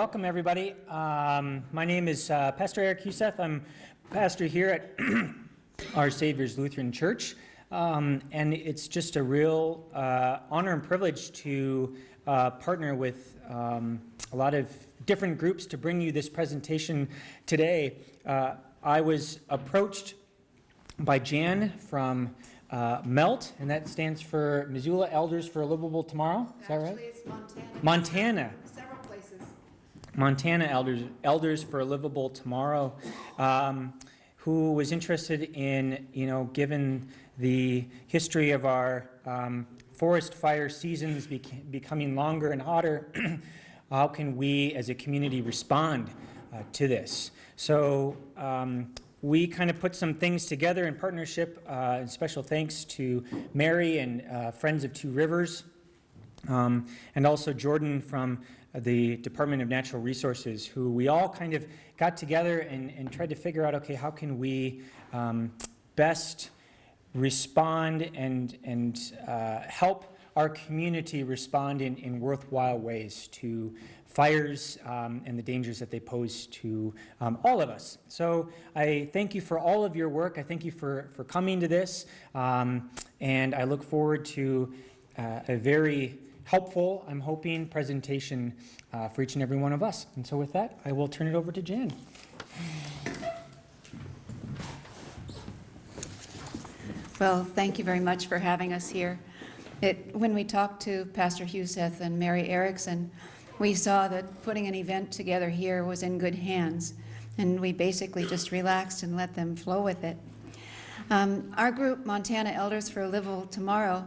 welcome everybody. My name is Pastor Eric Youssef. I'm pastor here at Our Savior's Lutheran Church, and it's just a real honor and privilege to partner with a lot of different groups to bring you this presentation today. I was approached by Jan from MELT, and that stands for Missoula Elders for a Livable Tomorrow. Is that right? Actually, it's Montana. Montana. Several places. Montana Elders for a Livable Tomorrow, who was interested in, given the history of our forest fire seasons becoming longer and hotter, how can we as a community respond to this? So we kind of put some things together in partnership, and special thanks to Mary and Friends of Two Rivers, and also Jordan from the Department of Natural Resources, who we all kind of got together and tried to figure out, okay, how can we best respond and help our community respond in worthwhile ways to fires and the dangers that they pose to all of us. So I thank you for all of your work. I thank you for coming to this, and I look forward to a very helpful, I'm hoping, presentation for each and every one of us. And so with that, I will turn it over to Jan. Well, thank you very much for having us here. When we talked to Pastor Youssef and Mary Erickson, we saw that putting an event together here was in good hands, and we basically just relaxed and let them flow with it. Our group, Montana Elders for a Livable Tomorrow,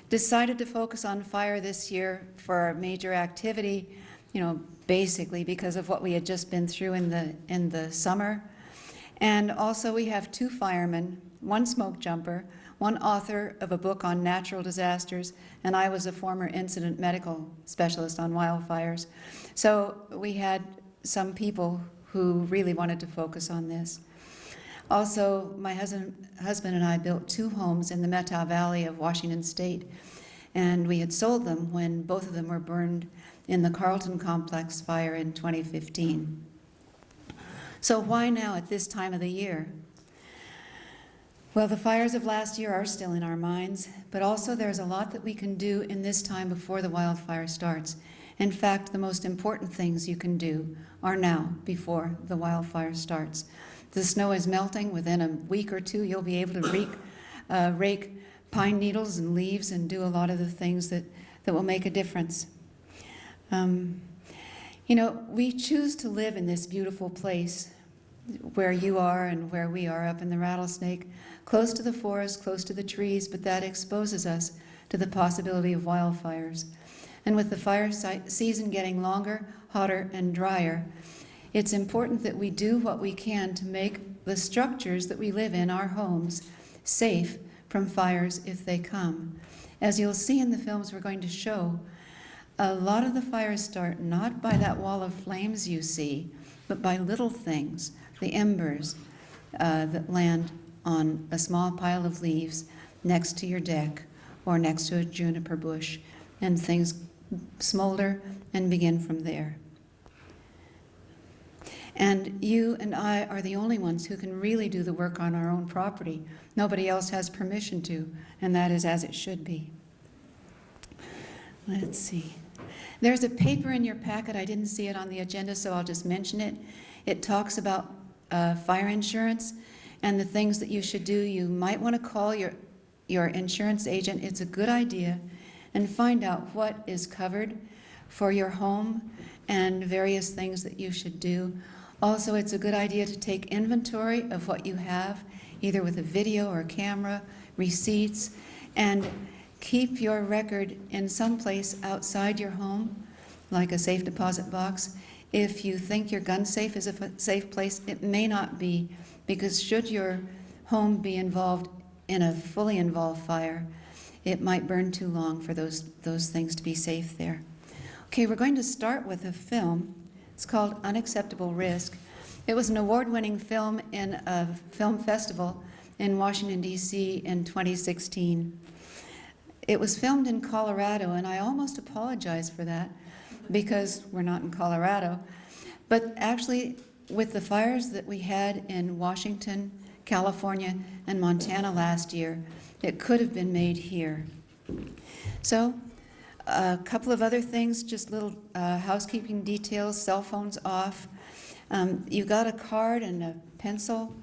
decided to focus on fire this year for our major activity, basically because of what we had just been through in the summer. And also we have two firemen, one smoke jumper, one author of a book on natural disasters, and I was a former incident medical specialist on wildfires. So we had some people who really wanted to focus on this. Also, my husband and I built two homes in the Methow Valley of Washington State, and we had sold them when both of them were burned in the Carlton Complex fire in 2015. So why now at this time of the year? Well, the fires of last year are still in our minds, but also there's a lot that we can do in this time before the wildfire starts. In fact, the most important things you can do are now, before the wildfire starts. The snow is melting. Within a week or two, you'll be able to rake pine needles and leaves and do a lot of the things that will make a difference. We choose to live in this beautiful place where you are and where we are up in the Rattlesnake, close to the forest, close to the trees, but that exposes us to the possibility of wildfires. And with the fire season getting longer, hotter, and drier, it's important that we do what we can to make the structures that we live in, our homes, safe from fires if they come. As you'll see in the films we're going to show, a lot of the fires start not by that wall of flames you see, but by little things, the embers that land on a small pile of leaves next to your deck or next to a juniper bush, and things smolder and begin from there. And you and I are the only ones who can really do the work on our own property. Nobody else has permission to, and that is as it should be. Let's see. There's a paper in your packet. I didn't see it on the agenda, so I'll just mention it. It talks about fire insurance and the things that you should do. You might want to call your insurance agent. It's a good idea, and find out what is covered for your home and various things that you should do. Also, it's a good idea to take inventory of what you have, either with a video or camera, receipts, and keep your record in some place outside your home, like a safe deposit box. If you think your gun safe is a safe place, it may not be, because should your home be involved in a fully involved fire, it might burn too long for those things to be safe there. Okay, we're going to start with a film. It's called Unacceptable Risk. It was an award-winning film in a film festival in Washington, D.C. in 2016. It was filmed in Colorado, and I almost apologize for that because we're not in Colorado. But actually, with the fires that we had in Washington, California, and Montana last year, it could have been made here. So, a couple of other things, just little housekeeping details, cell phones off. You got a card and a pencil,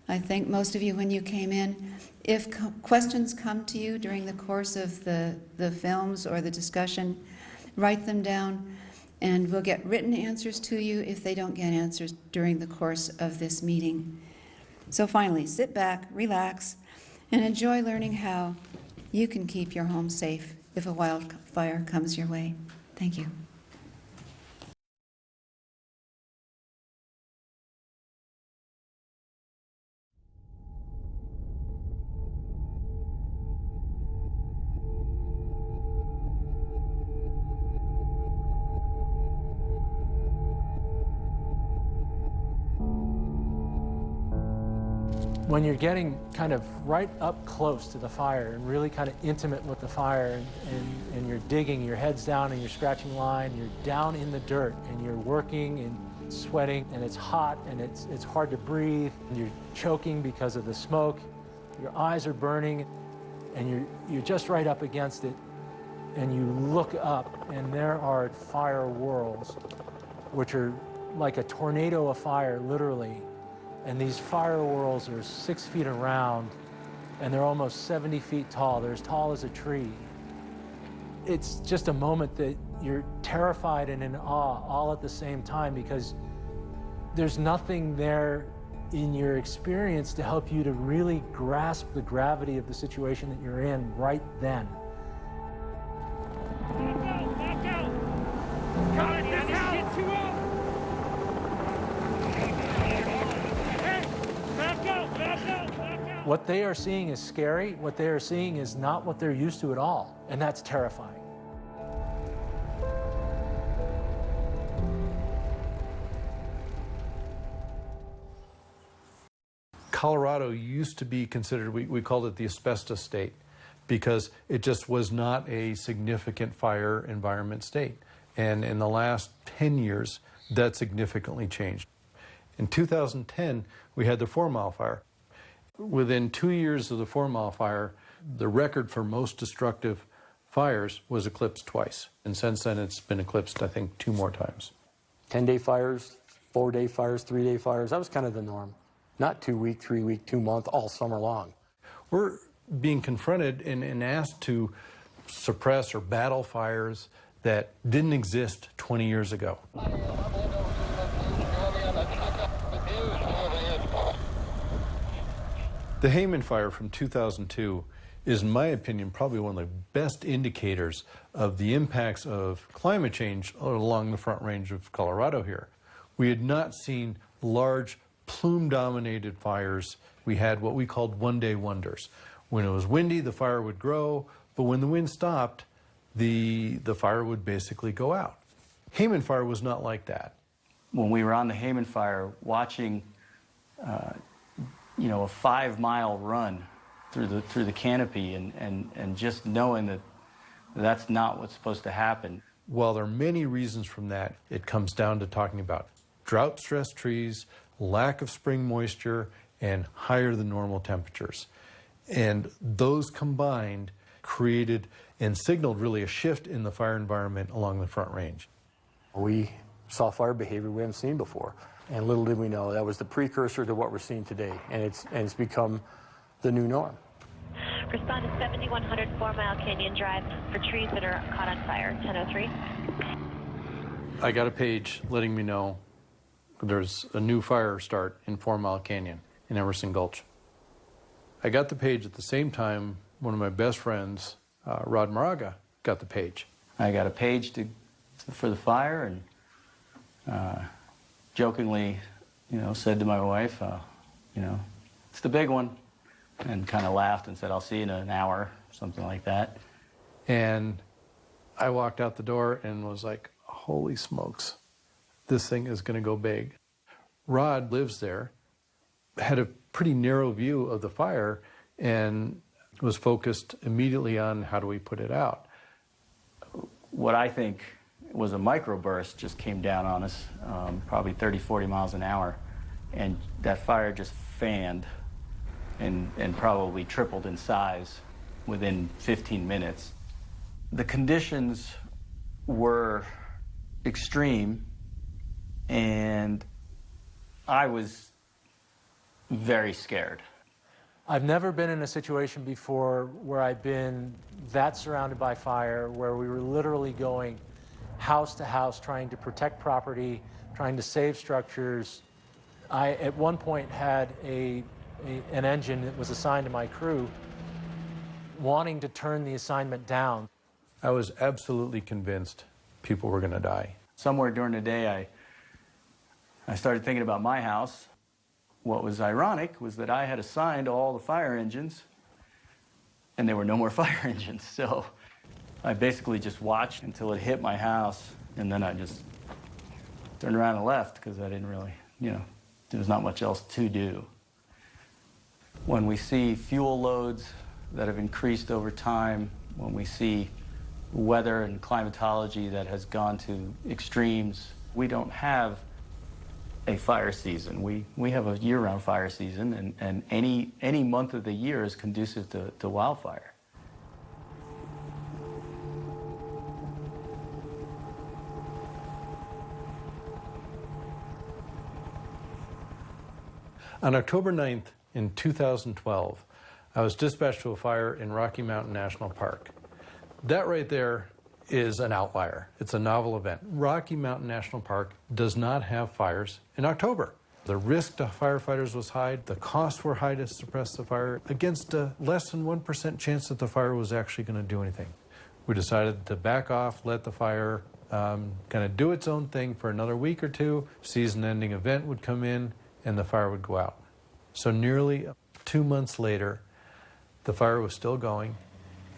I think most of you when you came in. If questions come to you during the course of the films or the discussion, write them down, and we'll get written answers to you if they don't get answers during the course of this meeting. So finally, sit back, relax, and enjoy learning how you can keep your home safe if a wildfire comes your way. Thank you. When you're getting kind of right up close to the fire and really kind of intimate with the fire, and you're digging, your head's down and you're scratching line, you're down in the dirt and you're working and sweating and it's hot and it's hard to breathe, and you're choking because of the smoke, your eyes are burning, and you're just right up against it, and you look up and there are fire whirls, which are like a tornado of fire, literally. And these fire whirls are 6 feet around, and they're almost 70 feet tall. They're as tall as a tree. It's just a moment that you're terrified and in awe all at the same time, because there's nothing there in your experience to help you to really grasp the gravity of the situation that you're in right then. Back out! God, this house! Get you up! What they are seeing is scary. What they are seeing is not what they're used to at all, and that's terrifying. Colorado used to be considered, we called it the asbestos state, because it just was not a significant fire environment state. And in the last 10 years, that significantly changed. In 2010, we had the 4 Mile Fire. Within 2 years of the 4 Mile Fire, the record for most destructive fires was eclipsed twice. And since then, it's been eclipsed, I think, 2 more times. 10-day fires, 4-day fires, 3-day fires, that was kind of the norm. Not 2-week, 3-week, 2-month, all summer long. We're being confronted and asked to suppress or battle fires that didn't exist 20 years ago. The Hayman Fire from 2002 is, in my opinion, probably one of the best indicators of the impacts of climate change along the Front Range of Colorado here. We had not seen large plume-dominated fires. We had what we called one-day wonders. When it was windy, the fire would grow, but when the wind stopped, the fire would basically go out. Hayman Fire was not like that. When we were on the Hayman Fire, watching a 5-mile run through the canopy, and just knowing that that's not what's supposed to happen. While there are many reasons from that, it comes down to talking about drought-stressed trees, lack of spring moisture, and higher than normal temperatures. And those combined created and signaled really a shift in the fire environment along the Front Range. We saw fire behavior we haven't seen before. And little did we know that was the precursor to what we're seeing today. And it's become the new norm. Respond to 7100 4 Mile Canyon Drive for trees that are caught on fire, 1003. I got a page letting me know there's a new fire start in 4 Mile Canyon in Emerson Gulch. I got the page at the same time one of my best friends, Rod Moraga, got the page. I got a page for the fire, and jokingly, said to my wife, it's the big one, and kind of laughed and said, I'll see you in an hour, something like that. And I walked out the door and was like, holy smokes, this thing is going to go big. Rod lives there, had a pretty narrow view of the fire, and was focused immediately on how do we put it out. What I think was a microburst, just came down on us, probably 30, 40 miles an hour. And that fire just fanned and probably tripled in size within 15 minutes. The conditions were extreme, and I was very scared. I've never been in a situation before where I've been that surrounded by fire, where we were literally going house to house trying to protect property, trying to save structures. I, at one point, had an engine that was assigned to my crew wanting to turn the assignment down. I was absolutely convinced people were going to die. Somewhere during the day, I started thinking about my house. What was ironic was that I had assigned all the fire engines, and there were no more fire engines. So I basically just watched until it hit my house, and then I just turned around and left because I didn't really, there was not much else to do. When we see fuel loads that have increased over time, when we see weather and climatology that has gone to extremes, we don't have a fire season. We have a year-round fire season, and any month of the year is conducive to wildfire. On October 9th in 2012, I was dispatched to a fire in Rocky Mountain National Park. That right there is an outlier. It's a novel event. Rocky Mountain National Park does not have fires in October. The risk to firefighters was high. The costs were high to suppress the fire against a less than 1% chance that the fire was actually going to do anything. We decided to back off, let the fire kind of do its own thing for another week or two. Season-ending event would come in, and the fire would go out. So nearly 2 months later, the fire was still going,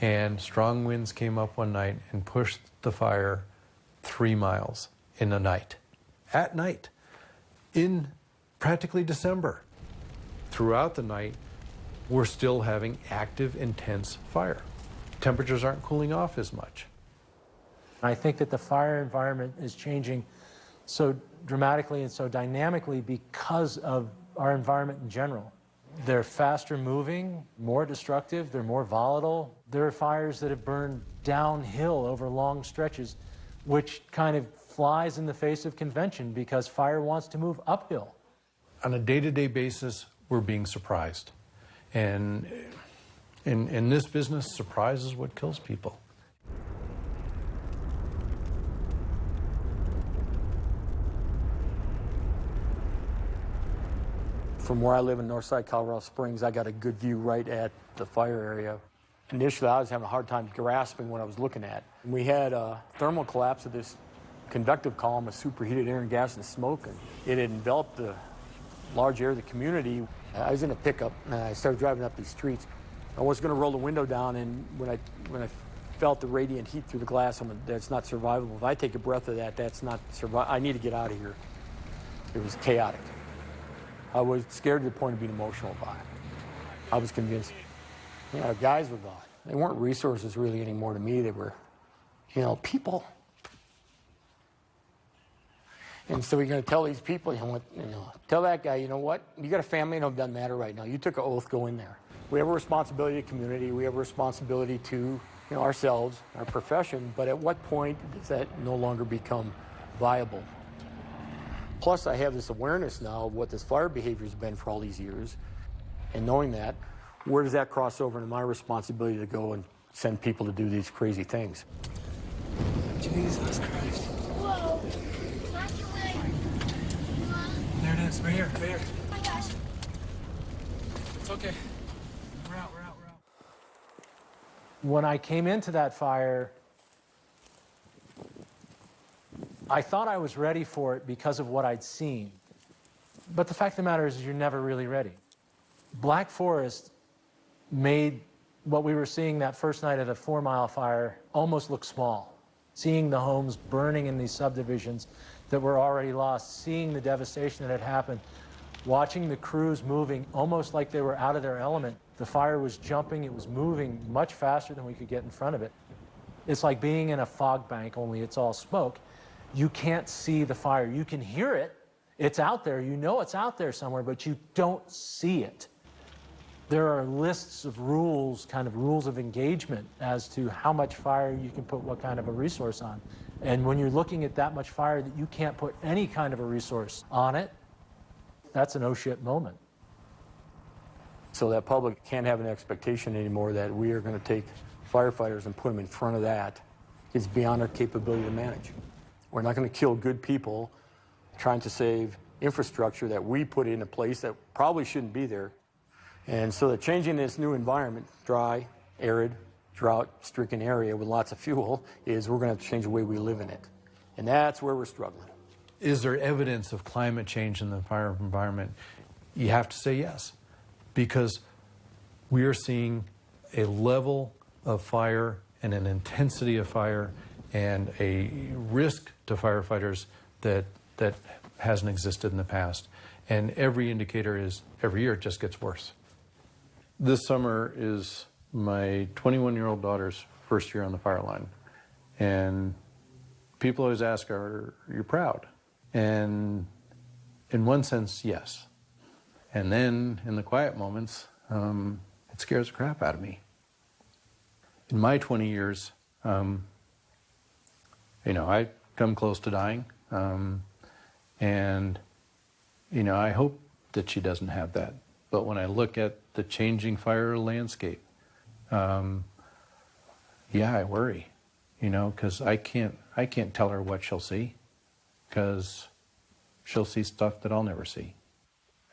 and strong winds came up one night and pushed the fire 3 miles in the night. At night, in practically December. Throughout the night, we're still having active, intense fire. Temperatures aren't cooling off as much. I think that the fire environment is changing so dramatically and so dynamically because of our environment in general. They're faster moving, more destructive, they're more volatile. There are fires that have burned downhill over long stretches, which kind of flies in the face of convention because fire wants to move uphill. On a day-to-day basis, we're being surprised. And in this business, surprise is what kills people. From where I live in Northside Colorado Springs, I got a good view right at the fire area. Initially, I was having a hard time grasping what I was looking at. We had a thermal collapse of this convective column of superheated air and gas and smoke, and it had enveloped the large area of the community. I was in a pickup, and I started driving up these streets. I was going to roll the window down, and when I felt the radiant heat through the glass, I'm like, that's not survivable. If I take a breath of that, that's not survivable. I need to get out of here. It was chaotic. I was scared to the point of being emotional about it. I was convinced, our guys were gone. They weren't resources really anymore to me. They were, people. And so we're going to tell these people, tell that guy, you know what? You got a family, and it doesn't matter right now. You took an oath, go in there. We have a responsibility to the community. We have a responsibility to ourselves, our profession. But at what point does that no longer become viable? Plus, I have this awareness now of what this fire behavior has been for all these years. And knowing that, where does that cross over into my responsibility to go and send people to do these crazy things? Jesus Christ. Whoa. There it is, right here, right here. Oh my gosh. It's okay. We're out. When I came into that fire, I thought I was ready for it because of what I'd seen. But the fact of the matter is you're never really ready. Black Forest made what we were seeing that first night at a 4 Mile fire almost look small. Seeing the homes burning in these subdivisions that were already lost, seeing the devastation that had happened, watching the crews moving almost like they were out of their element. The fire was jumping, it was moving much faster than we could get in front of it. It's like being in a fog bank, only it's all smoke. You can't see the fire. You can hear it. It's out there. You know it's out there somewhere, but you don't see it. There are lists of rules, kind of rules of engagement as to how much fire you can put what kind of a resource on. And when you're looking at that much fire that you can't put any kind of a resource on it, that's an oh shit moment. So that public can't have an expectation anymore that we are going to take firefighters and put them in front of that. It's beyond our capability to manage. We're not going to kill good people trying to save infrastructure that we put in a place that probably shouldn't be there. And so that changing this new environment, dry, arid, drought-stricken area with lots of fuel, is we're going to have to change the way we live in it. And that's where we're struggling. Is there evidence of climate change in the fire environment? You have to say yes, because we are seeing a level of fire and an intensity of fire and a risk to firefighters that hasn't existed in the past. And every indicator is, every year it just gets worse. This summer is my 21-year-old daughter's first year on the fire line. And people always ask, are you proud? And in one sense, yes. And then in the quiet moments, it scares the crap out of me. In my 20 years, I come close to dying. And I hope that she doesn't have that. But when I look at the changing fire landscape, I worry, because I can't tell her what she'll see, because she'll see stuff that I'll never see.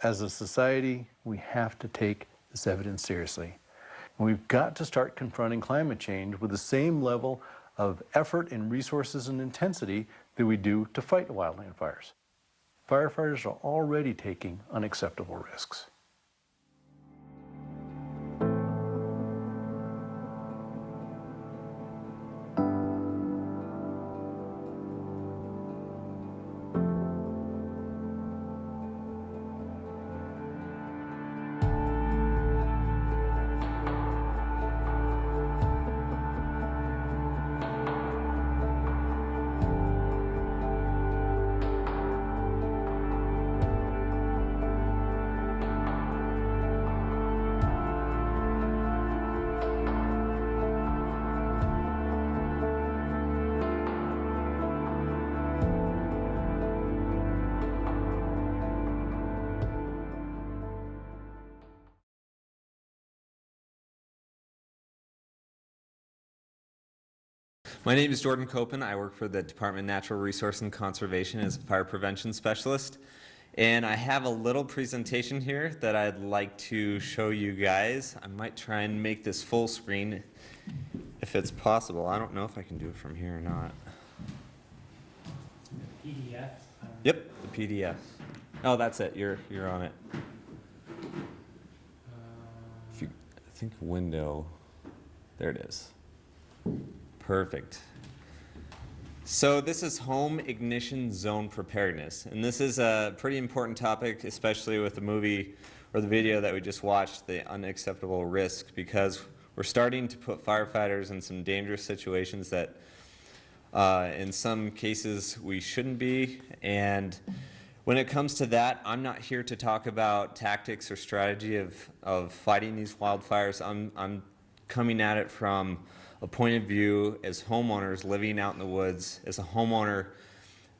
As a society, we have to take this evidence seriously. And we've got to start confronting climate change with the same level of effort and resources and intensity that we do to fight wildland fires. Firefighters are already taking unacceptable risks. My name is Jordan Copen. I work for the Department of Natural Resource and Conservation as a fire prevention specialist. And I have a little presentation here that I'd like to show you guys. I might try and make this full screen if it's possible. I don't know if I can do it from here or not. PDF? Yep, the PDF. Oh, that's it. You're on it. If you, I think window. There it is. Perfect. So this is home ignition zone preparedness, and this is a pretty important topic, especially with the movie or the video that we just watched, The Unacceptable Risk, because we're starting to put firefighters in some dangerous situations that in some cases we shouldn't be. And when it comes to that, I'm not here to talk about tactics or strategy of fighting these wildfires. I'm coming at it from a point of view as homeowners living out in the woods. As a homeowner,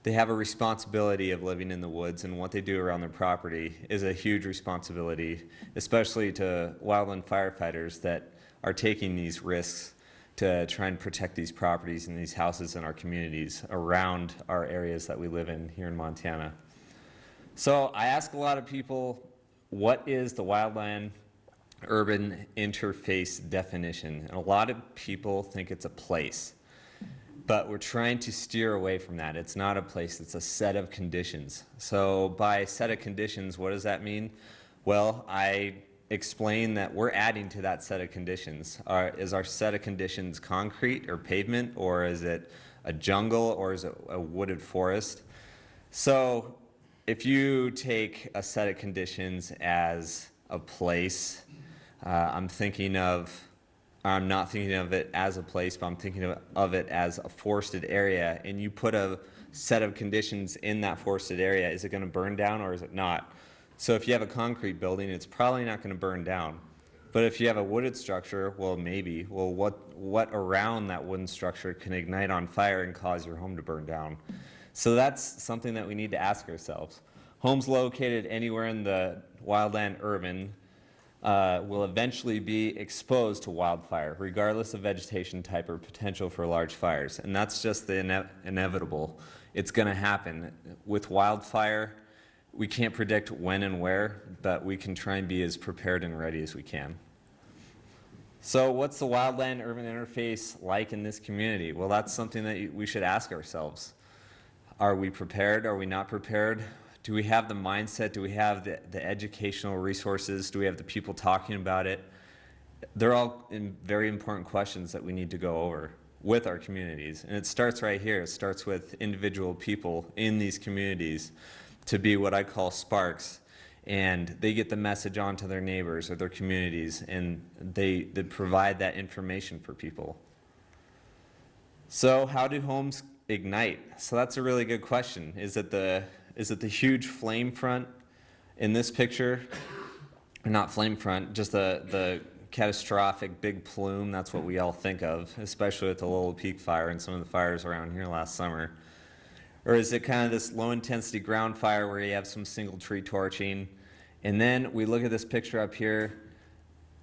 they have a responsibility of living in the woods, and what they do around their property is a huge responsibility, especially to wildland firefighters that are taking these risks to try and protect these properties and these houses in our communities around our areas that we live in here in Montana. So I ask a lot of people, what is the wildland urban interface definition? And a lot of people think it's a place, but we're trying to steer away from that. It's not a place, it's a set of conditions. So by set of conditions, what does that mean? Well, I explain that we're adding to that set of conditions. Is our set of conditions concrete or pavement, or is it a jungle, or is it a wooded forest? So if you take a set of conditions as a place, I'm thinking of I'm not thinking of it as a place, but I'm thinking of it as a forested area, and you put a set of conditions in that forested area, is it going to burn down or is it not? So if you have a concrete building, it's probably not going to burn down. But if you have a wooded structure, well, maybe. Well, what around that wooden structure can ignite on fire and cause your home to burn down? So that's something that we need to ask ourselves. Homes located anywhere in the wildland urban will eventually be exposed to wildfire, regardless of vegetation type or potential for large fires. And that's just the inevitable. It's going to happen. With wildfire, we can't predict when and where, but we can try and be as prepared and ready as we can. So what's the wildland-urban interface like in this community? Well, that's something that we should ask ourselves. Are we prepared? Are we not prepared? Do we have the mindset? Do we have the educational resources? Do we have the people talking about it? They're all very important questions that we need to go over with our communities. And it starts right here. It starts with individual people in these communities to be what I call sparks. And they get the message on to their neighbors or their communities, and they provide that information for people. So how do homes ignite? So that's a really good question. Is it the huge flame front in this picture? Or not flame front, just the catastrophic big plume. That's what we all think of, especially with the Lowell Peak fire and some of the fires around here last summer. Or is it kind of this low intensity ground fire where you have some single tree torching? And then we look at this picture up here,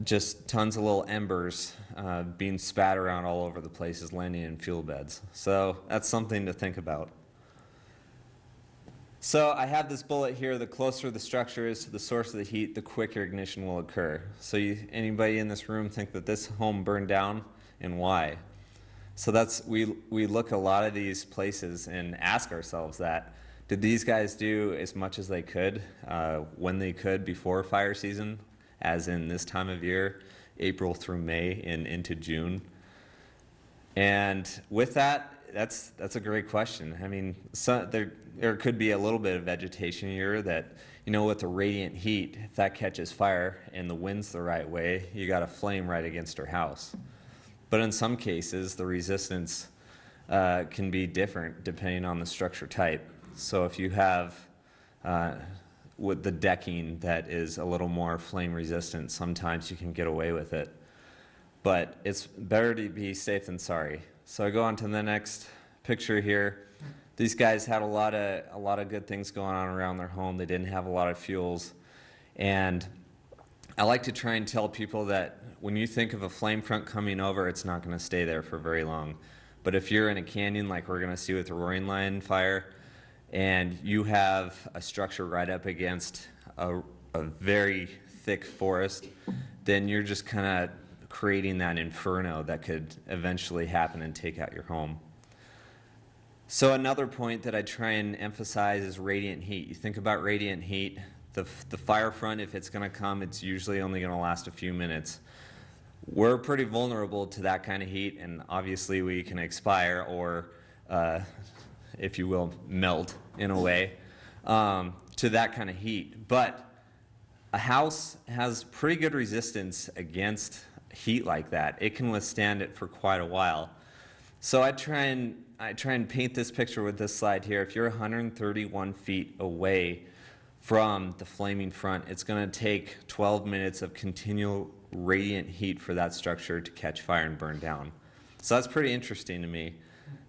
just tons of little embers being spat around all over the places, landing in fuel beds. So that's something to think about. So I have this bullet here: the closer the structure is to the source of the heat, the quicker ignition will occur. So anybody in this room think that this home burned down, and why? So we look a lot of these places and ask ourselves that. Did these guys do as much as they could when they could before fire season, as in this time of year, April through May and into June? And with that, that's a great question. I mean, there could be a little bit of vegetation here that, with the radiant heat, if that catches fire and the wind's the right way, you got a flame right against your house. But in some cases, the resistance can be different depending on the structure type. So if you have with the decking that is a little more flame resistant, sometimes you can get away with it. But it's better to be safe than sorry. So I go on to the next picture here. These guys had a lot of good things going on around their home. They didn't have a lot of fuels. And I like to try and tell people that when you think of a flame front coming over, it's not going to stay there for very long. But if you're in a canyon like we're going to see with the Roaring Lion fire, and you have a structure right up against a very thick forest, then you're just kind of creating that inferno that could eventually happen and take out your home. So another point that I try and emphasize is radiant heat. You think about radiant heat, the fire front, if it's going to come, it's usually only going to last a few minutes. We're pretty vulnerable to that kind of heat, and obviously we can expire or, if you will, melt in a way to that kind of heat. But a house has pretty good resistance against heat like that. It can withstand it for quite a while. So I try and paint this picture with this slide here. If you're 131 feet away from the flaming front, it's going to take 12 minutes of continual radiant heat for that structure to catch fire and burn down. So that's pretty interesting to me.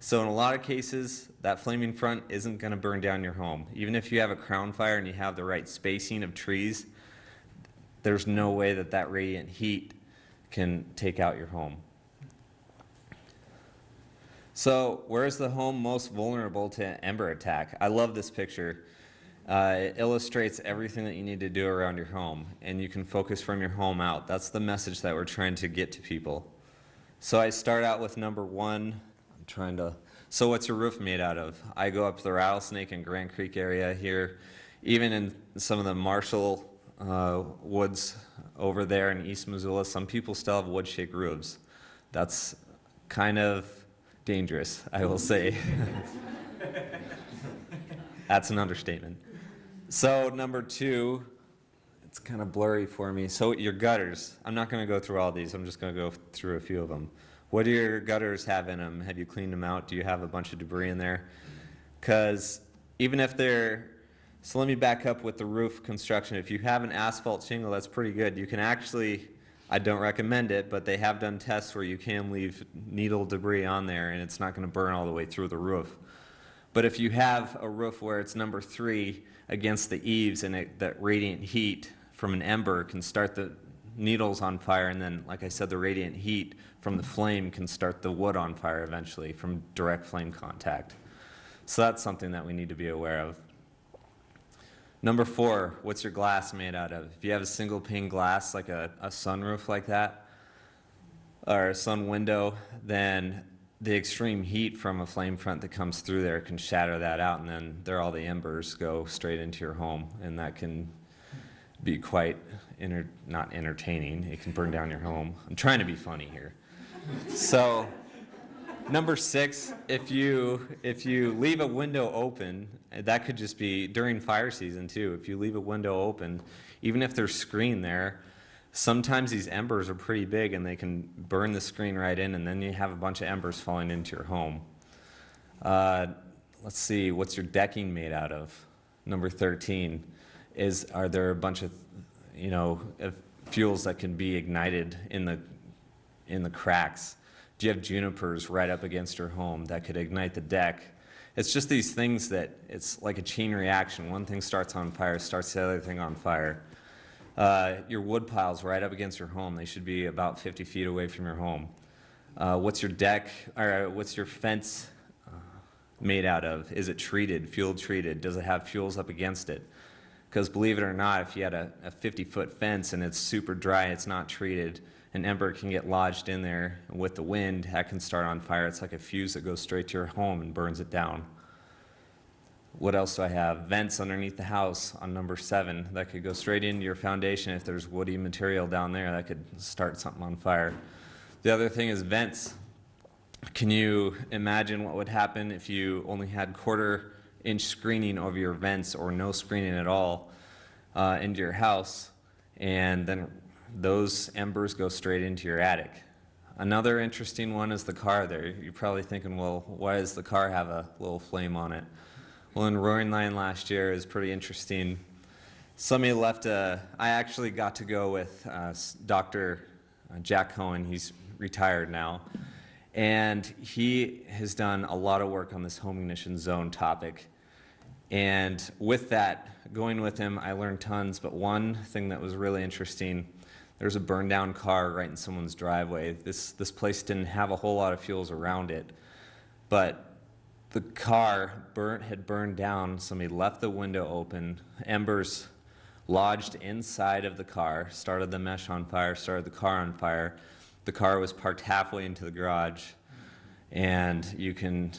So in a lot of cases, that flaming front isn't going to burn down your home. Even if you have a crown fire and you have the right spacing of trees, there's no way that that radiant heat can take out your home. So where is the home most vulnerable to ember attack? I love this picture. It illustrates everything that you need to do around your home, and you can focus from your home out. That's the message that we're trying to get to people. So I start out with number one. So what's your roof made out of? I go up to the Rattlesnake and Grand Creek area here, even in some of the Marshall woods over there in East Missoula, some people still have wood-shake roofs. That's kind of dangerous, I will say. That's an understatement. So number two, it's kind of blurry for me. So your gutters, I'm not going to go through all these. I'm just going to go through a few of them. What do your gutters have in them? Have you cleaned them out? Do you have a bunch of debris in there? Because even if they're, so let me back up with the roof construction. If you have an asphalt shingle, that's pretty good. You can actually, I don't recommend it, but they have done tests where you can leave needle debris on there and it's not going to burn all the way through the roof. But if you have a roof where it's number 3 against the eaves and that radiant heat from an ember can start the needles on fire, and then, like I said, the radiant heat from the flame can start the wood on fire eventually from direct flame contact. So that's something that we need to be aware of. Number 4, what's your glass made out of? If you have a single pane glass, like a sunroof like that, or a sun window, then the extreme heat from a flame front that comes through there can shatter that out, and then all the embers go straight into your home, and that can be quite not entertaining. It can burn down your home. I'm trying to be funny here. So number 6, if you leave a window open, that could just be during fire season too. If you leave a window open, even if there's screen there, sometimes these embers are pretty big and they can burn the screen right in, and then you have a bunch of embers falling into your home. Let's see, what's your decking made out of? Number 13 are there a bunch of fuels that can be ignited in the cracks? Do you have junipers right up against your home that could ignite the deck? It's just these things that it's like a chain reaction. One thing starts on fire, starts the other thing on fire. Your wood piles right up against your home. They should be about 50 feet away from your home. What's your deck, or what's your fence made out of? Is it treated, fuel treated? Does it have fuels up against it? Because believe it or not, if you had a 50-foot fence and it's super dry, it's not treated, an ember can get lodged in there, and with the wind, that can start on fire. It's like a fuse that goes straight to your home and burns it down. What else do I have? Vents underneath the house on number 7. That could go straight into your foundation. If there's woody material down there, that could start something on fire. The other thing is vents. Can you imagine what would happen if you only had 1/4-inch screening over your vents or no screening at all into your house, and then those embers go straight into your attic? Another interesting one is the car there. You're probably thinking, well, why does the car have a little flame on it? Well, in Roaring Lion last year, it was pretty interesting. Somebody left I actually got to go with Dr. Jack Cohen. He's retired now. And he has done a lot of work on this home ignition zone topic. And with that, going with him, I learned tons. But one thing that was really interesting, there's a burned down car right in someone's driveway. This place didn't have a whole lot of fuels around it. But the car had burned down. Somebody left the window open. Embers lodged inside of the car, started the mesh on fire, started the car on fire. The car was parked halfway into the garage, and you can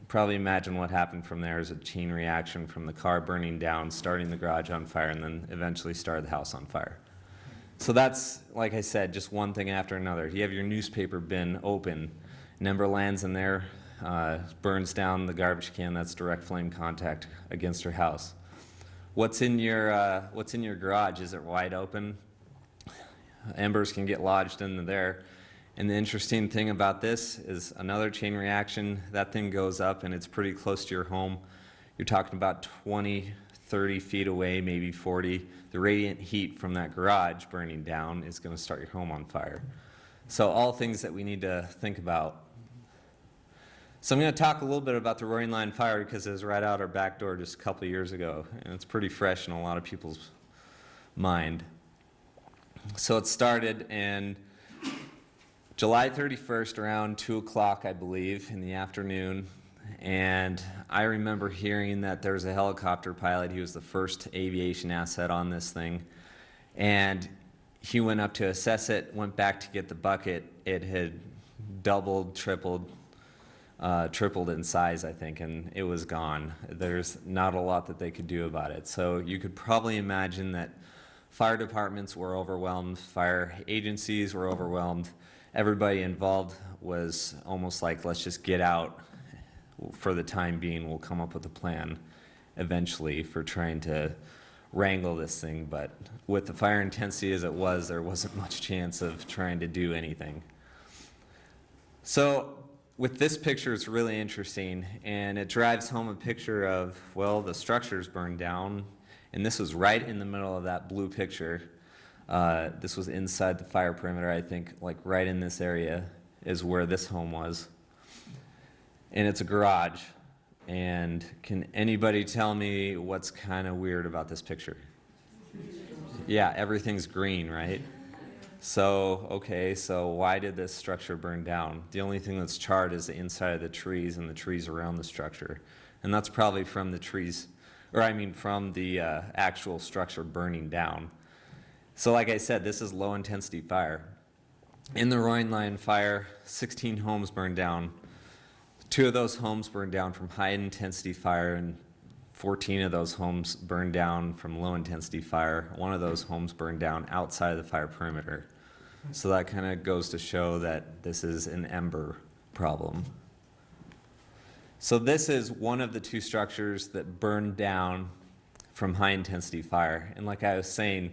probably imagine what happened from there is a chain reaction from the car burning down, starting the garage on fire, and then eventually started the house on fire. So that's, like I said, just one thing after another. You have your newspaper bin open, an ember lands in there, burns down the garbage can. That's direct flame contact against your house. What's in your garage? Is it wide open? Embers can get lodged into there. And the interesting thing about this is another chain reaction. That thing goes up and it's pretty close to your home. You're talking about 20, 30 feet away, maybe 40. The radiant heat from that garage burning down is going to start your home on fire. So all things that we need to think about. So I'm going to talk a little bit about the Roaring Lion fire because it was right out our back door just a couple of years ago, and it's pretty fresh in a lot of people's mind. So it started in July 31st around 2 o'clock, I believe, in the afternoon, and I remember hearing that there was a helicopter pilot. He was the first aviation asset on this thing, and he went up to assess it, went back to get the bucket. It had doubled, tripled in size, I think, and it was gone. There's not a lot that they could do about it. So you could probably imagine that fire departments were overwhelmed, fire agencies were overwhelmed. Everybody involved was almost like, let's just get out for the time being. We'll come up with a plan eventually for trying to wrangle this thing, but with the fire intensity as it was, there wasn't much chance of trying to do anything. So with this picture, it's really interesting, and it drives home a picture of, well, the structure's burned down, and this was right in the middle of that blue picture. This was inside the fire perimeter, I think, like right in this area is where this home was. And it's a garage. And can anybody tell me what's kind of weird about this picture? Yeah, everything's green, right? So, okay, so why did this structure burn down? The only thing that's charred is the inside of the trees and the trees around the structure. And that's probably from the trees, or I mean from the actual structure burning down. So like I said, this is low intensity fire. In the Roaring Lion fire, 16 homes burned down. 2 of those homes burned down from high intensity fire, and 14 of those homes burned down from low intensity fire. 1 of those homes burned down outside of the fire perimeter. So that kind of goes to show that this is an ember problem. So this is one of the 2 structures that burned down from high intensity fire. And like I was saying,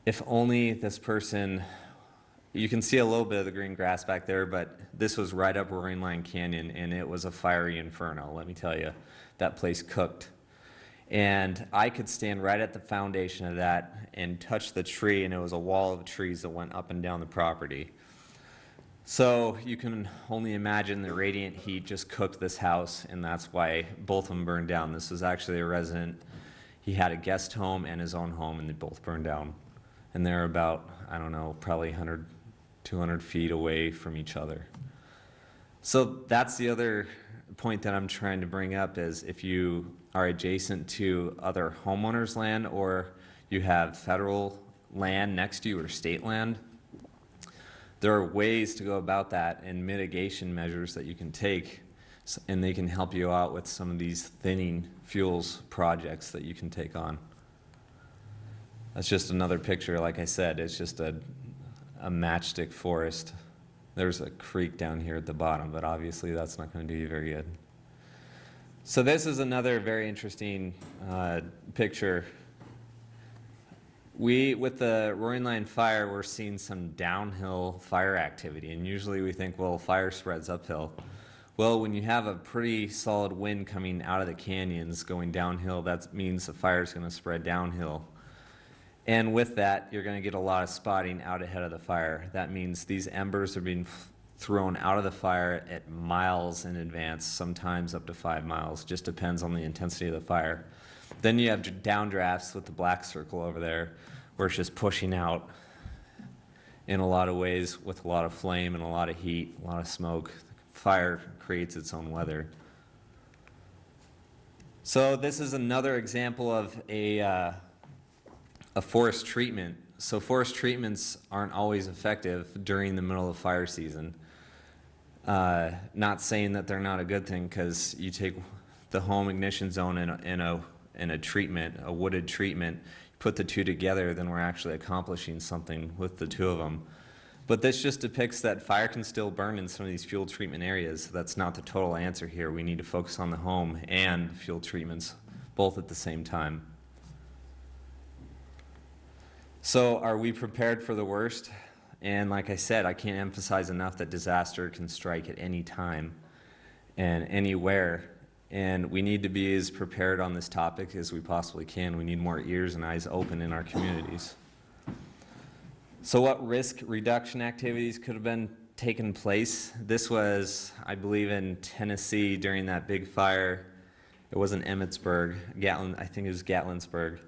if only this person, you can see a little bit of the green grass back there, but this was right up Roaring Lion Canyon, and it was a fiery inferno, let me tell you. That place cooked. And I could stand right at the foundation of that and touch the tree, and it was a wall of trees that went up and down the property. So you can only imagine the radiant heat just cooked this house, and that's why both of them burned down. This was actually a resident. He had a guest home and his own home, and they both burned down. And they're about, I don't know, probably 100, 200 feet away from each other. So that's the other point that I'm trying to bring up is if you are adjacent to other homeowners' land or you have federal land next to you or state land, there are ways to go about that and mitigation measures that you can take, and they can help you out with some of these thinning fuels projects that you can take on. That's just another picture. Like I said, it's just a matchstick forest. There's a creek down here at the bottom, but obviously that's not going to do you very good. So this is another very interesting picture. With the Roaring Lion fire, we're seeing some downhill fire activity, and usually we think, well, fire spreads uphill. Well, when you have a pretty solid wind coming out of the canyons going downhill, that means the fire is going to spread downhill. And with that, you're going to get a lot of spotting out ahead of the fire. That means these embers are being thrown out of the fire at miles in advance, sometimes up to 5 miles. Just depends on the intensity of the fire. Then you have downdrafts with the black circle over there, where it's just pushing out in a lot of ways with a lot of flame and a lot of heat, a lot of smoke. Fire creates its own weather. So this is another example of a forest treatment. So forest treatments aren't always effective during the middle of fire season. Not saying that they're not a good thing, because you take the home ignition zone in a treatment, a wooded treatment, put the 2 together, then we're actually accomplishing something with the 2 of them. But this just depicts that fire can still burn in some of these fuel treatment areas. That's not the total answer here. We need to focus on the home and fuel treatments both at the same time. So are we prepared for the worst? And like I said, I can't emphasize enough that disaster can strike at any time and anywhere. And we need to be as prepared on this topic as we possibly can. We need more ears and eyes open in our communities. So what risk reduction activities could have been taken place? This was, I believe, in Tennessee during that big fire. It wasn't Emmitsburg, I think it was Gatlinburg.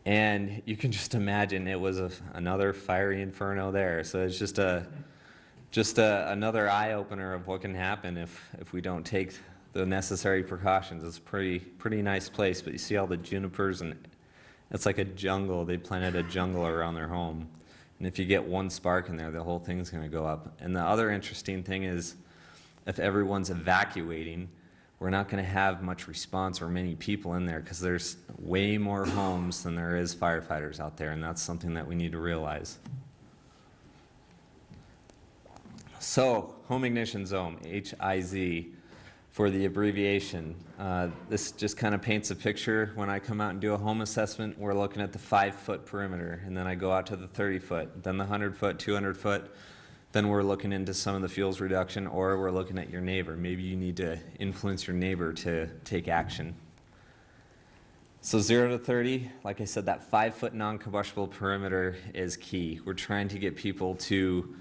And you can just imagine it was another fiery inferno there. So it's just another eye opener of what can happen if we don't take the necessary precautions. It's a pretty nice place, but you see all the junipers, and it's like a jungle. They planted a jungle around their home. And if you get one spark in there, the whole thing's going to go up. And the other interesting thing is, if everyone's evacuating, we're not going to have much response or many people in there, because there's way more homes than there is firefighters out there, and that's something that we need to realize. So, home ignition zone, HIZ. for the abbreviation. This just kind of paints a picture. When I come out and do a home assessment, we're looking at the 5-foot perimeter, and then I go out to the 30-foot, then the 100-foot, 200-foot. Then we're looking into some of the fuels reduction, or we're looking at your neighbor. Maybe you need to influence your neighbor to take action. So 0 to 30, like I said, that 5-foot non-combustible perimeter is key. We're trying to get people to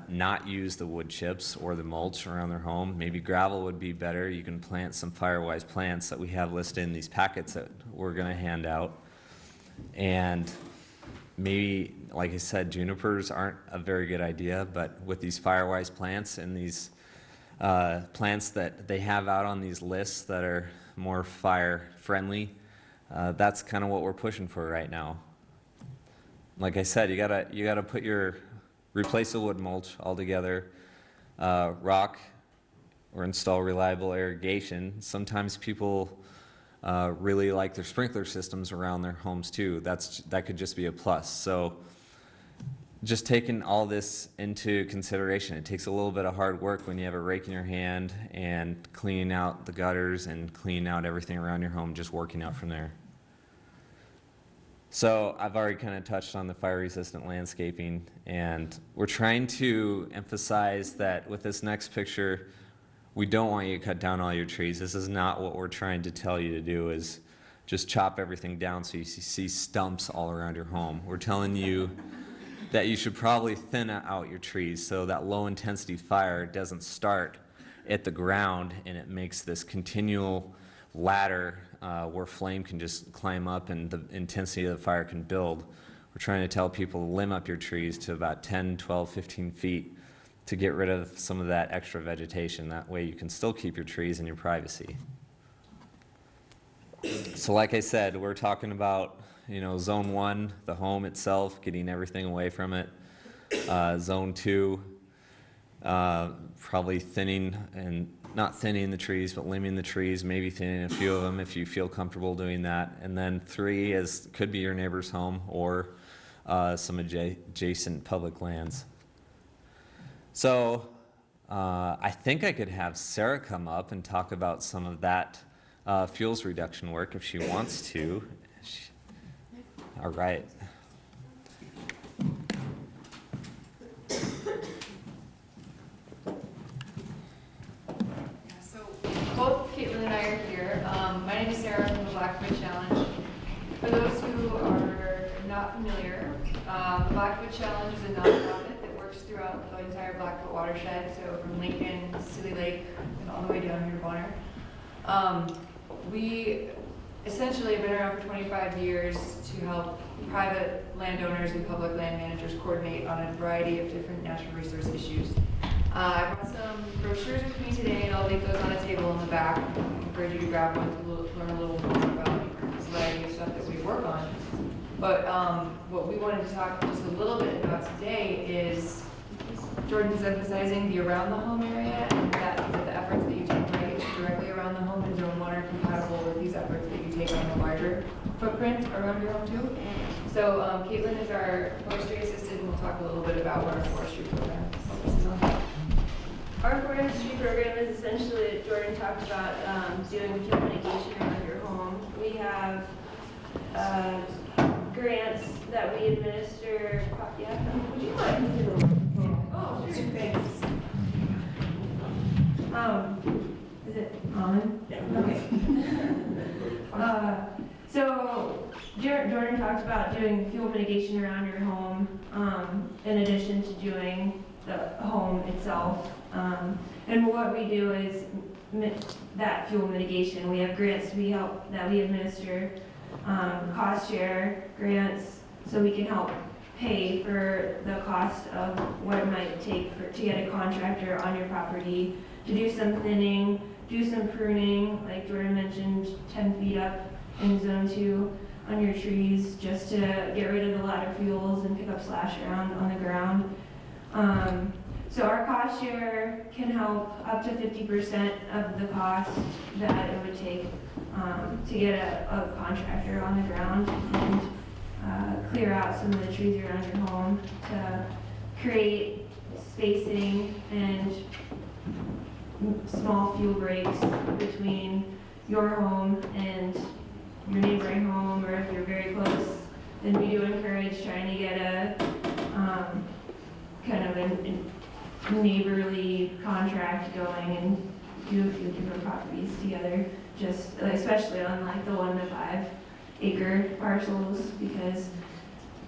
not use the wood chips or the mulch around their home. Maybe gravel would be better. You can plant some Firewise plants that we have listed in these packets that we're going to hand out. And maybe, like I said, junipers aren't a very good idea, but with these Firewise plants and these plants that they have out on these lists that are more fire friendly, that's kind of what we're pushing for right now. Like I said, you gotta replace the wood mulch altogether, rock or install reliable irrigation. Sometimes people really like their sprinkler systems around their homes too. That could just be a plus. So just taking all this into consideration, it takes a little bit of hard work when you have a rake in your hand and cleaning out the gutters and cleaning out everything around your home, just working out from there. So I've already kind of touched on the fire-resistant landscaping, and we're trying to emphasize that with this next picture, we don't want you to cut down all your trees. This is not what we're trying to tell you to do, is just chop everything down so you see stumps all around your home. We're telling you that you should probably thin out your trees so that low-intensity fire doesn't start at the ground and it makes this continual ladder where flame can just climb up and the intensity of the fire can build. We're trying to tell people to limb up your trees to about 10, 12, 15 feet to get rid of some of that extra vegetation. That way you can still keep your trees and your privacy. So like I said, we're talking about, zone 1, the home itself, getting everything away from it. Zone 2, probably thinning, and not thinning the trees, but limbing the trees, maybe thinning a few of them if you feel comfortable doing that. And then 3 could be your neighbor's home or some adjacent public lands. So I think I could have Sarah come up and talk about some of that fuels reduction work if she wants to. All right. So both Caitlin and I are here. My name is Sarah from the Blackfoot Challenge. For those who are not familiar, the Blackfoot Challenge is a nonprofit that works throughout the entire Blackfoot watershed, so from Lincoln, Silly Lake, and all the way down here to Bonner. We essentially have been around for 25 years to help private landowners and public land managers coordinate on a variety of different natural resource issues. I brought some brochures with me today, and I'll leave those on a table in the back. I encourage you to grab one to learn a little more about the variety of stuff that we work on. But what we wanted to talk just a little bit about today is Jordan's emphasizing the around the home area, and that the efforts that you take directly around the home in Zone 1 are compatible with these efforts that you take on the larger footprint around your home too. So Caitlin is our forestry assistant, and we'll talk a little bit about what our forestry program focuses on. Our forestry program is essentially, Jordan talked about doing fuel mitigation around your home. We have grants that we administer. Yeah, would you like me to? Oh, sure, thanks. Is it on? Yeah. Okay. So Jordan talked about doing fuel mitigation around your home, in addition to doing the home itself. And what we do is that fuel mitigation. We have grants that we administer, cost share grants, so we can help pay for the cost of what it might take to get a contractor on your property to do some thinning, do some pruning, like Jordan mentioned, 10 feet up in Zone 2 on your trees, just to get rid of the ladder fuels and pick up slash around on the ground. So our cost share can help up to 50% of the cost that it would take to get a contractor on the ground and clear out some of the trees around your home to create spacing and small fuel breaks between your home and your neighboring home, or if you're very close, then we do encourage trying to get a kind of a neighborly contract going and do a few different properties together, just especially on like the 1 to 5 acre parcels, because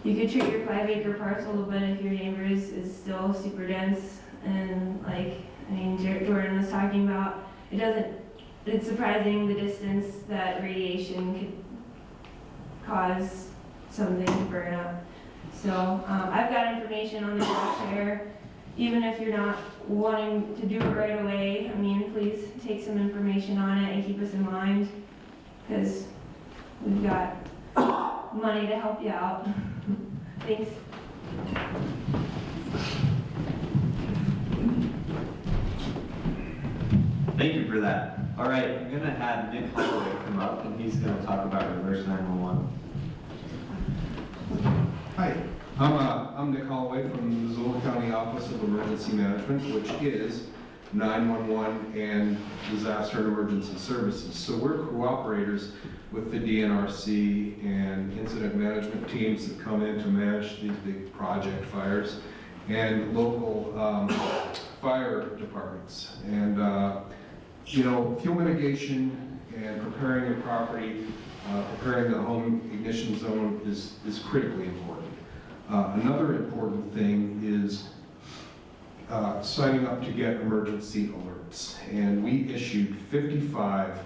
you could treat your 5 acre parcel, but if your neighbor is still super dense, and like, I mean, Jordan was talking about, it's surprising the distance that radiation could cause something to burn up. So I've got information on the dash air. Even if you're not wanting to do it right away, I mean, please take some information on it and keep us in mind, because we've got money to help you out. Thanks. Thank you for that. All right, I'm going to have Nick Holloway come up, and he's going to talk about reverse 911. Hi, I'm Nick Holloway from the Missoula County Office of Emergency Management, which is 911 and Disaster and Emergency Services. So we're cooperators with the DNRC and incident management teams that come in to manage these big project fires, and local fire departments. And you know, fuel mitigation and preparing your property, preparing the home ignition zone is critically important. Another important thing is signing up to get emergency alerts. And we issued 55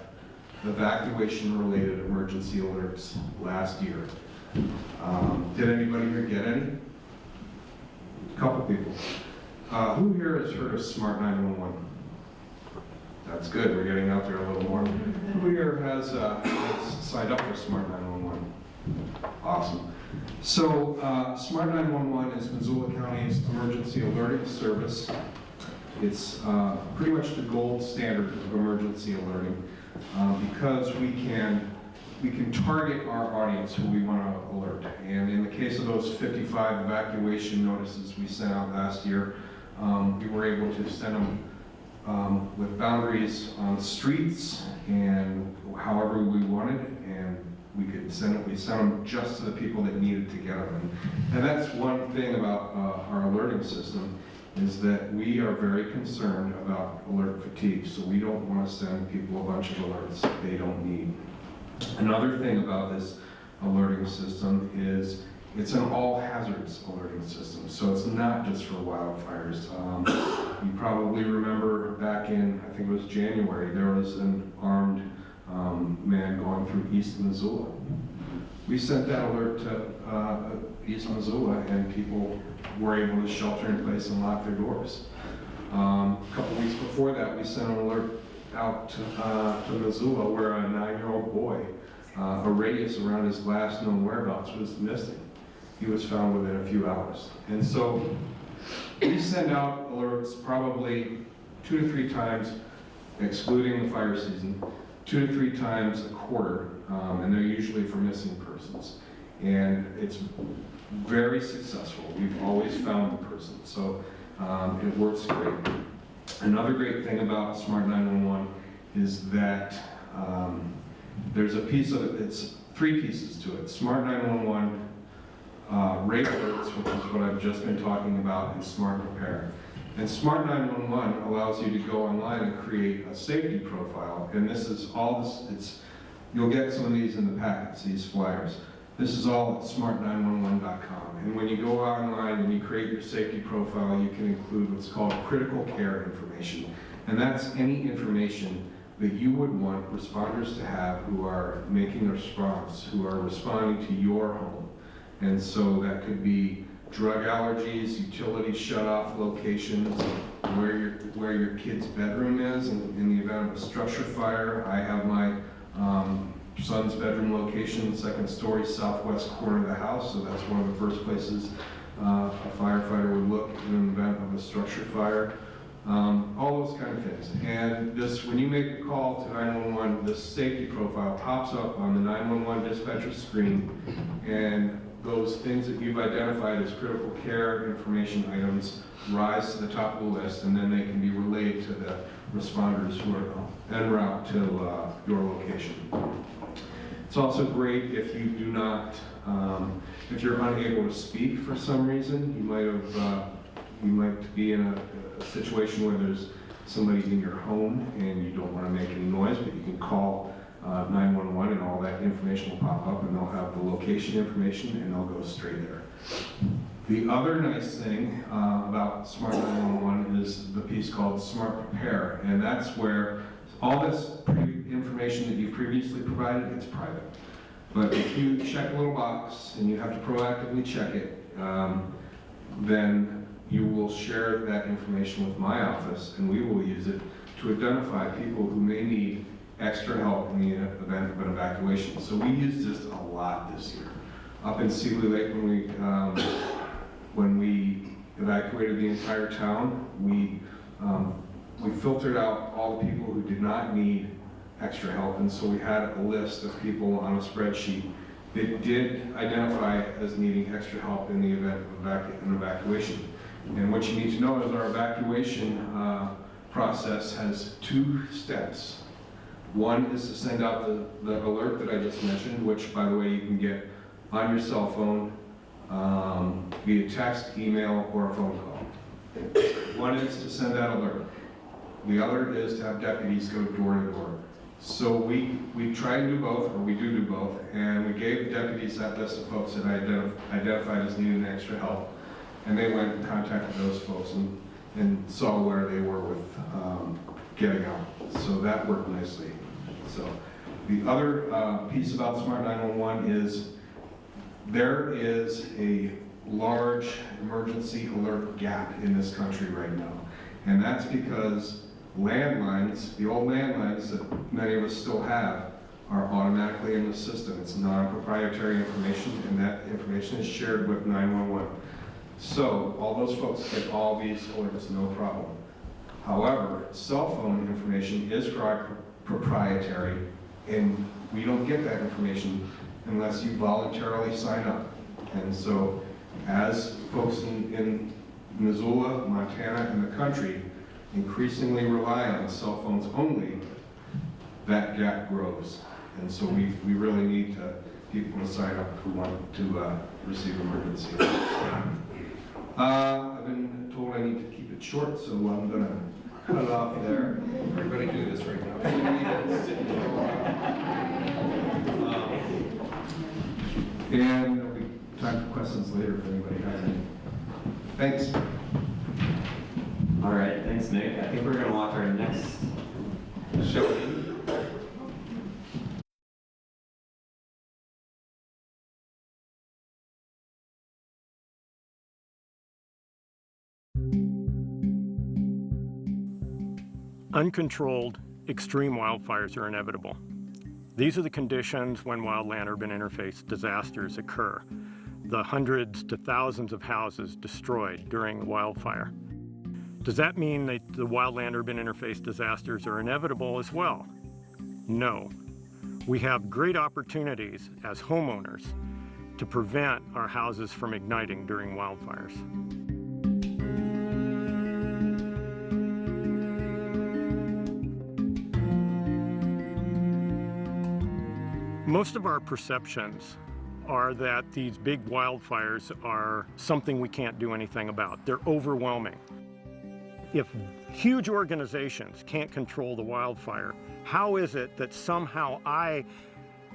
evacuation-related emergency alerts last year. Did anybody here get any? A couple people. Who here has heard of Smart 911? That's good, we're getting out there a little more. Who here has signed up for Smart 911? Awesome. So Smart 911 is Missoula County's emergency alerting service. It's pretty much the gold standard of emergency alerting because we can target our audience who we want to alert. And in the case of those 55 evacuation notices we sent out last year, we were able to send them with boundaries on streets and however we wanted, and we sent them just to the people that needed to get them. And that's one thing about our alerting system, is that we are very concerned about alert fatigue, so we don't want to send people a bunch of alerts they don't need. Another thing about this alerting system is it's an all hazards alerting system, so it's not just for wildfires. You probably remember back in, I think it was January, there was an armed man going through East Missoula. We sent that alert to East Missoula, and people were able to shelter in place and lock their doors. A couple weeks before that, we sent an alert out to Missoula where a 9-year-old boy, a radius around his last known whereabouts, was missing. He was found within a few hours. And so we send out alerts probably 2 to 3 times, excluding the fire season, 2 to 3 times a quarter, and they're usually for missing persons. And it's very successful. We've always found the person, so it works great. Another great thing about Smart 911 is that there's a piece of it, it's 3 pieces to it. Smart 911 rate alerts, which is what I've just been talking about, and Smart Prepare. And Smart 911 allows you to go online and create a safety profile, and this is all this, you'll get some of these in the packets, these flyers. This is all at smart911.com. And when you go online and you create your safety profile, you can include what's called critical care information. And that's any information that you would want responders to have who are making a response, who are responding to your home. And so that could be drug allergies, utility shut-off locations, where your kid's bedroom is in the event of a structure fire. I have my son's bedroom location, 2nd story southwest corner of the house, so that's one of the first places a firefighter would look in the event of a structure fire. All those kind of things. And this, when you make a call to 911, this safety profile pops up on the 911 dispatcher screen, and those things that you've identified as critical care information items rise to the top of the list, and then they can be relayed to the responders who are en route to your location. It's also great if you do not, if you're unable to speak for some reason. You might be in a situation where there's somebody in your home and you don't want to make any noise, but you can call 911 and all that information will pop up, and they'll have the location information and they'll go straight there. The other nice thing about Smart 911 is the piece called Smart Prepare, and that's where all this information that you previously provided, it's private. But if you check a little box and you have to proactively check it, then you will share that information with my office, and we will use it to identify people who may need extra help in the event of an evacuation. So we used this a lot this year. Up in Sealy Lake, when we evacuated the entire town, we filtered out all the people who did not need extra help, and so we had a list of people on a spreadsheet that did identify as needing extra help in the event of an evacuation. And what you need to know is our evacuation process has 2 steps. One is to send out the alert that I just mentioned, which, by the way, you can get on your cell phone, via text, email, or a phone call. One is to send that alert. The other is to have deputies go door to door. So we try and do both, or we do both, and we gave the deputies that list of folks that I identified as needing extra help, and they went and contacted those folks and saw where they were with getting out. So that worked nicely. So the other piece about Smart 911 is there is a large emergency alert gap in this country right now. And that's because landlines, the old landlines that many of us still have, are automatically in the system. It's non-proprietary information, and that information is shared with 911. So all those folks get all these alerts, no problem. However, cell phone information is proprietary, and we don't get that information unless you voluntarily sign up. And so as folks in Missoula, Montana, and the country increasingly rely on cell phones only, that gap grows. And so we really need people to sign up who want to receive emergency. I've been told I need to keep it short, so I'm going to cut it off there. Everybody do this right now. And there'll be time for questions later if anybody has any. Thanks. All right, thanks, Nick. I think we're going to watch our next show. Uncontrolled, extreme wildfires are inevitable. These are the conditions when wildland-urban interface disasters occur. The hundreds to thousands of houses destroyed during a wildfire. Does that mean that the wildland-urban interface disasters are inevitable as well? No. We have great opportunities as homeowners to prevent our houses from igniting during wildfires. Most of our perceptions are that these big wildfires are something we can't do anything about. They're overwhelming. If huge organizations can't control the wildfire, how is it that somehow I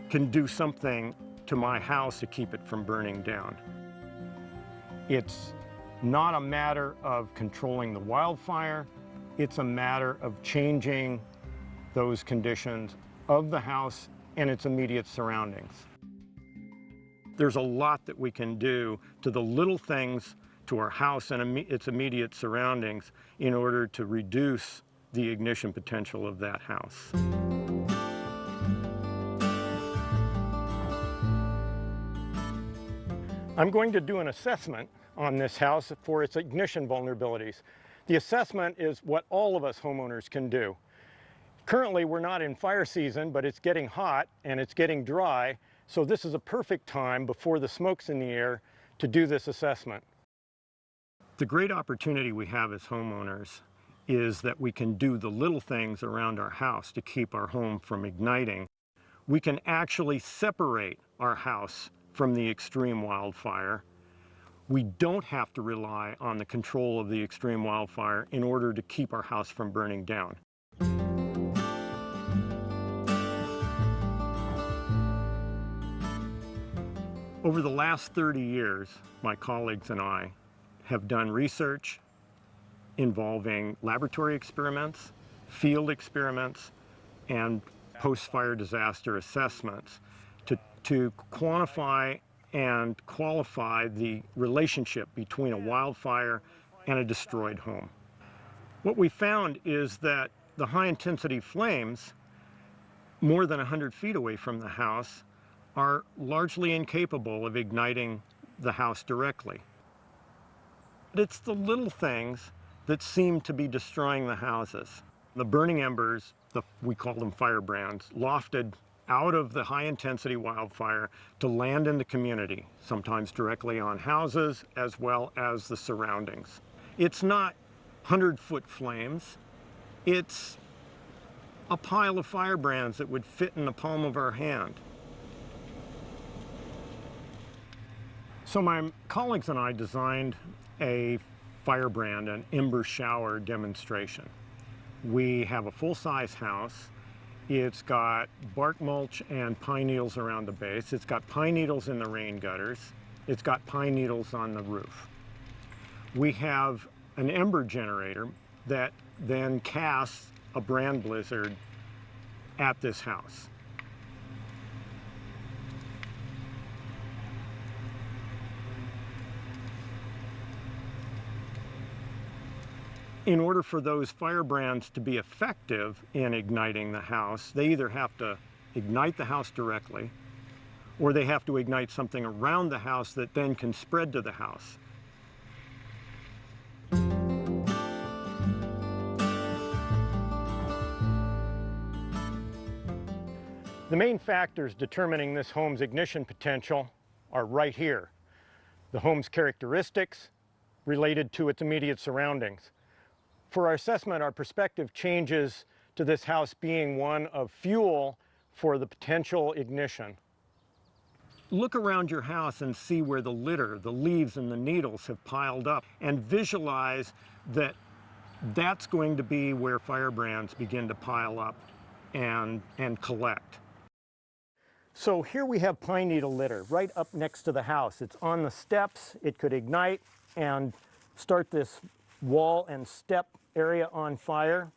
can do something to my house to keep it from burning down? It's not a matter of controlling the wildfire, it's a matter of changing those conditions of the house and its immediate surroundings. There's a lot that we can do to the little things to our house and its immediate surroundings in order to reduce the ignition potential of that house. I'm going to do an assessment on this house for its ignition vulnerabilities. The assessment is what all of us homeowners can do. Currently, we're not in fire season, but it's getting hot and it's getting dry, So this is a perfect time before the smoke's in the air to do this assessment. The great opportunity we have as homeowners is that we can do the little things around our house to keep our home from igniting. We can actually separate our house from the extreme wildfire. We don't have to rely on the control of the extreme wildfire in order to keep our house from burning down. Over the last 30 years, my colleagues and I have done research involving laboratory experiments, field experiments, and post-fire disaster assessments to quantify and qualify the relationship between a wildfire and a destroyed home. What we found is that the high-intensity flames, more than 100 feet away from the house, are largely incapable of igniting the house directly. But it's the little things that seem to be destroying the houses. The burning embers, we call them firebrands, lofted out of the high-intensity wildfire to land in the community, sometimes directly on houses as well as the surroundings. It's not 100-foot flames, it's a pile of firebrands that would fit in the palm of our hand. So my colleagues and I designed a firebrand, an ember shower demonstration. We have a full-size house. It's got bark mulch and pine needles around the base. It's got pine needles in the rain gutters. It's got pine needles on the roof. We have an ember generator that then casts a brand blizzard at this house. In order for those firebrands to be effective in igniting the house, they either have to ignite the house directly, or they have to ignite something around the house that then can spread to the house. The main factors determining this home's ignition potential are right here. The home's characteristics related to its immediate surroundings. For our assessment, our perspective changes to this house being one of fuel for the potential ignition. Look around your house and see where the litter, the leaves, and the needles have piled up, and visualize that that's going to be where firebrands begin to pile up and collect. So here we have pine needle litter right up next to the house. It's on the steps. It could ignite and start this wall and step area on fire.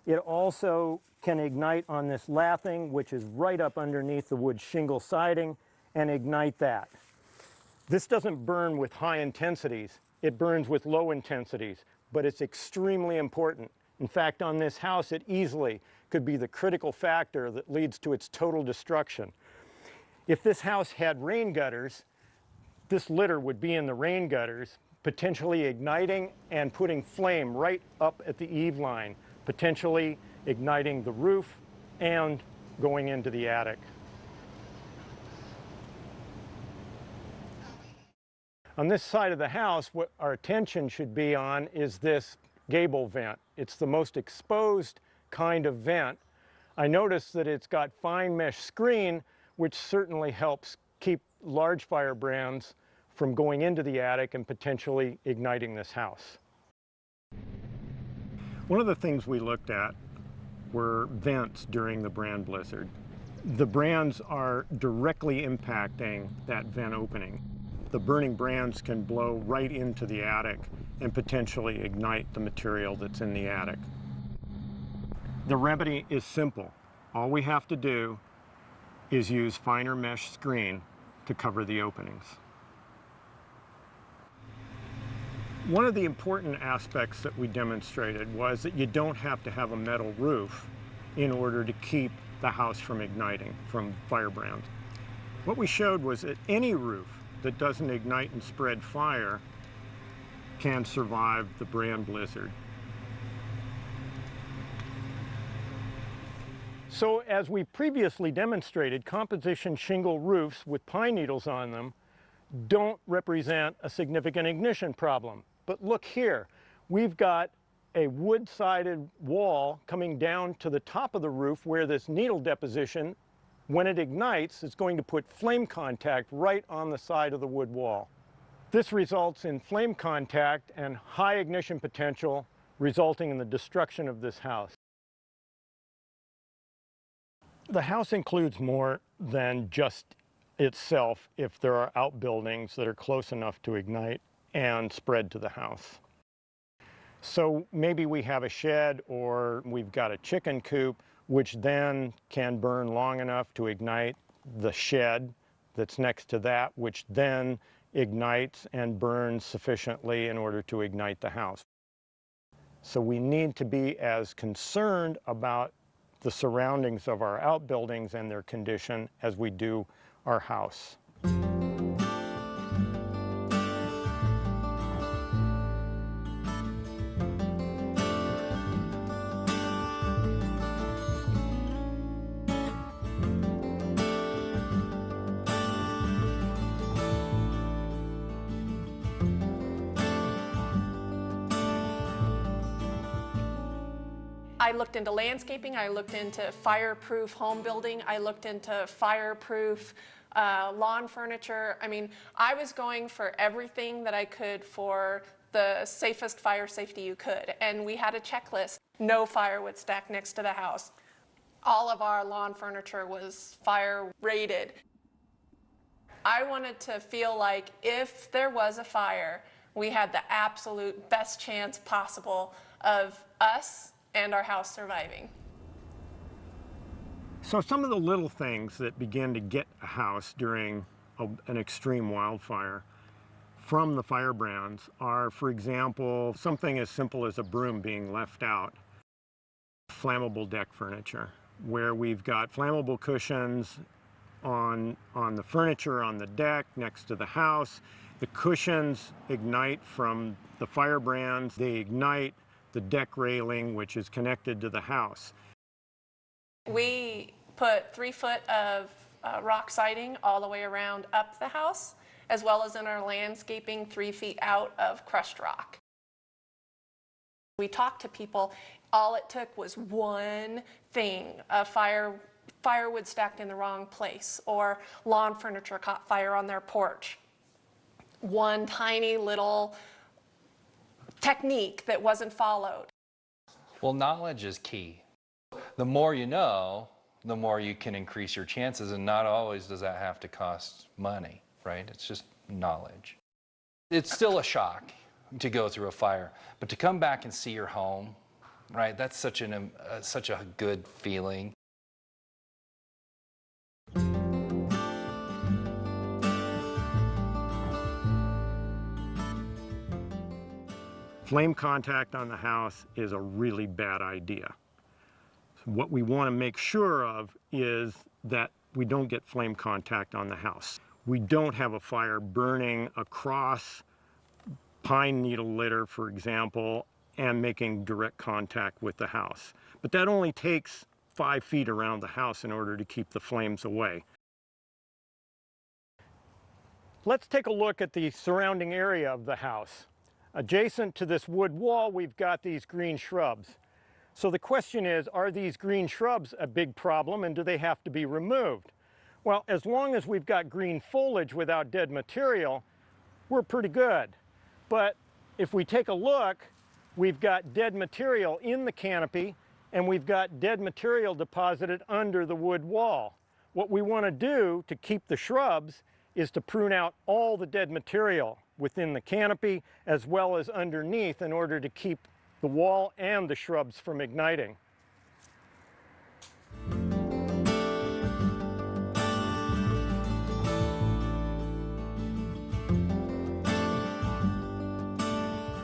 It also can ignite on this lathing, which is right up underneath the wood shingle siding, and ignite that. This doesn't burn with high intensities, it burns with low intensities, but it's extremely important. In fact, on this house, it easily could be the critical factor that leads to its total destruction. If this house had rain gutters, this litter would be in the rain gutters, potentially igniting and putting flame right up at the eave line, potentially igniting the roof and going into the attic. On this side of the house, what our attention should be on is this gable vent. It's the most exposed kind of vent. I noticed that it's got fine mesh screen, which certainly helps keep large firebrands from going into the attic and potentially igniting this house. One of the things we looked at were vents during the brand blizzard. The brands are directly impacting that vent opening. The burning brands can blow right into the attic and potentially ignite the material that's in the attic. The remedy is simple. All we have to do is use finer mesh screen to cover the openings. One of the important aspects that we demonstrated was that you don't have to have a metal roof in order to keep the house from igniting, from firebrands. What we showed was that any roof that doesn't ignite and spread fire can survive the brand blizzard. So as we previously demonstrated, composition shingle roofs with pine needles on them don't represent a significant ignition problem. But look here, we've got a wood-sided wall coming down to the top of the roof where this needle deposition, when it ignites, is going to put flame contact right on the side of the wood wall. This results in flame contact and high ignition potential, resulting in the destruction of this house. The house includes more than just itself if there are outbuildings that are close enough to ignite and spread to the house. So maybe we have a shed or we've got a chicken coop, which then can burn long enough to ignite the shed that's next to that, which then ignites and burns sufficiently in order to ignite the house. So we need to be as concerned about the surroundings of our outbuildings and their condition as we do our house. I looked into landscaping, I looked into fireproof home building, I looked into fireproof lawn furniture. I mean, I was going for everything that I could for the safest fire safety you could. And we had a checklist. No firewood stacked next to the house. All of our lawn furniture was fire rated. I wanted to feel like if there was a fire, we had the absolute best chance possible of us and our house surviving. So some of the little things that begin to get a house during an extreme wildfire from the firebrands are, for example, something as simple as a broom being left out. Flammable deck furniture, where we've got flammable cushions on the furniture on the deck next to the house. The cushions ignite from the firebrands. They ignite the deck railing, which is connected to the house. We put 3 foot of rock siding all the way around up the house, as well as in our landscaping 3 feet out of crushed rock. We talked to people. All it took was one thing, a firewood stacked in the wrong place, or lawn furniture caught fire on their porch. One tiny little technique that wasn't followed. Well, knowledge is key. The more you know, the more you can increase your chances, and not always does that have to cost money, right? It's just knowledge. It's still a shock to go through a fire, but to come back and see your home, right? That's such a good feeling. Flame contact on the house is a really bad idea. So what we want to make sure of is that we don't get flame contact on the house. We don't have a fire burning across pine needle litter, for example, and making direct contact with the house. But that only takes 5 feet around the house in order to keep the flames away. Let's take a look at the surrounding area of the house. Adjacent to this wood wall, we've got these green shrubs. So the question is, are these green shrubs a big problem and do they have to be removed? Well, as long as we've got green foliage without dead material, we're pretty good. But if we take a look, we've got dead material in the canopy and we've got dead material deposited under the wood wall. What we want to do to keep the shrubs is to prune out all the dead material within the canopy as well as underneath in order to keep the wall and the shrubs from igniting.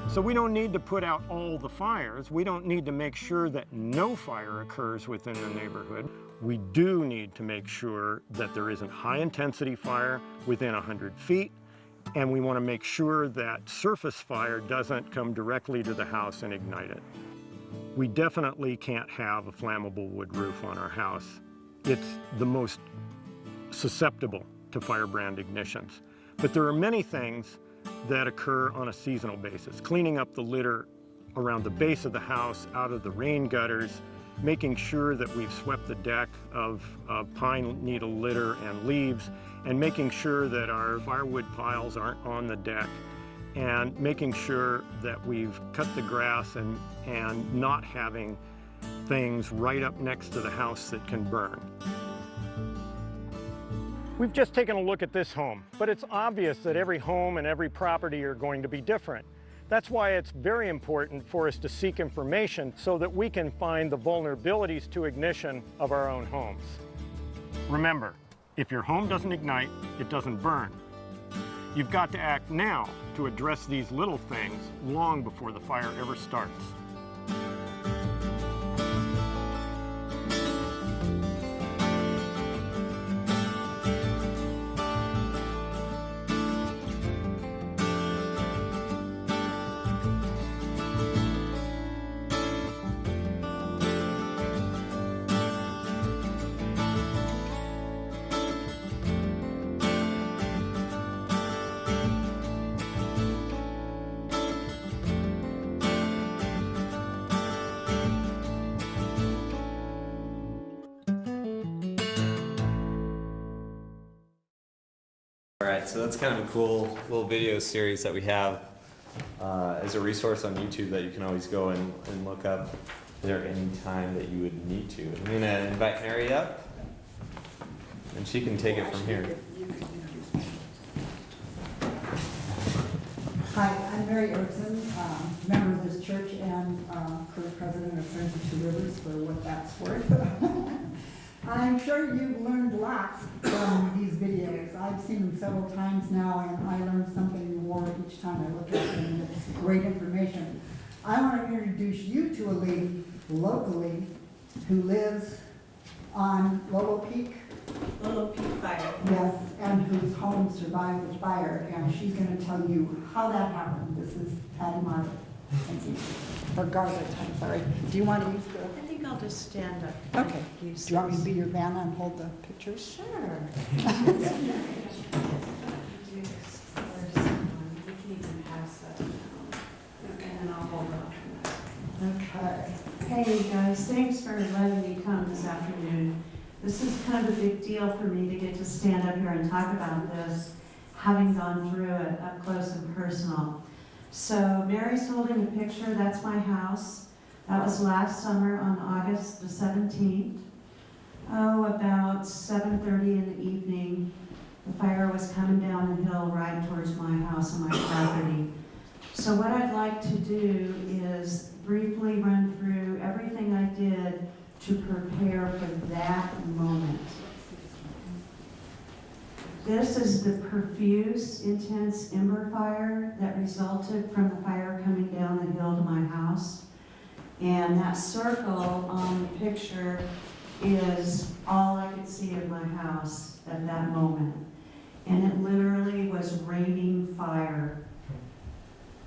So we don't need to put out all the fires. We don't need to make sure that no fire occurs within the neighborhood. We do need to make sure that there isn't high-intensity fire within 100 feet, and we want to make sure that surface fire doesn't come directly to the house and ignite it. We definitely can't have a flammable wood roof on our house. It's the most susceptible to firebrand ignitions. But there are many things that occur on a seasonal basis. Cleaning up the litter around the base of the house, out of the rain gutters, making sure that we've swept the deck of pine needle litter and leaves, and making sure that our firewood piles aren't on the deck, and making sure that we've cut the grass and not having things right up next to the house that can burn. We've just taken a look at this home, but it's obvious that every home and every property are going to be different. That's why it's very important for us to seek information so that we can find the vulnerabilities to ignition of our own homes. Remember, if your home doesn't ignite, it doesn't burn. You've got to act now to address these little things long before the fire ever starts. Alright, so that's kind of a cool little video series that we have as a resource on YouTube that you can always go and look up there any time that you would need to. I'm going to invite Mary up, and she can take it from here. Hi, I'm Mary Erickson, member of this church and current president of Friends of Two Rivers, for what that's worth. I'm sure you've learned lots from these videos. I've seen them several times now, and I learn something more each time I look at them, and it's great information. I want to introduce you to a lady locally who lives on Lolo Peak. Lolo Peak Fire. Yes, and whose home survived the fire, and she's going to tell you how that happened. This is Patty Margaret. Thank you. Or Garland, I'm sorry. Do you want to use the... I think I'll just stand up. Okay. Do you want me to be your Vanna and hold the pictures? Sure. We can even pass that down. Okay, and I'll hold off on that. Okay. Hey guys, thanks for letting me come this afternoon. This is kind of a big deal for me to get to stand up here and talk about this, having gone through it up close and personal. So Mary's holding a picture, that's my house. That was last summer on August the 17th. Oh, about 7:30 in the evening, the fire was coming down the hill right towards my house and my property. So what I'd like to do is briefly run through everything I did to prepare for that moment. This is the profuse, intense ember fire that resulted from the fire coming down the hill to my house. And that circle on the picture is all I could see of my house at that moment. And it literally was raining fire.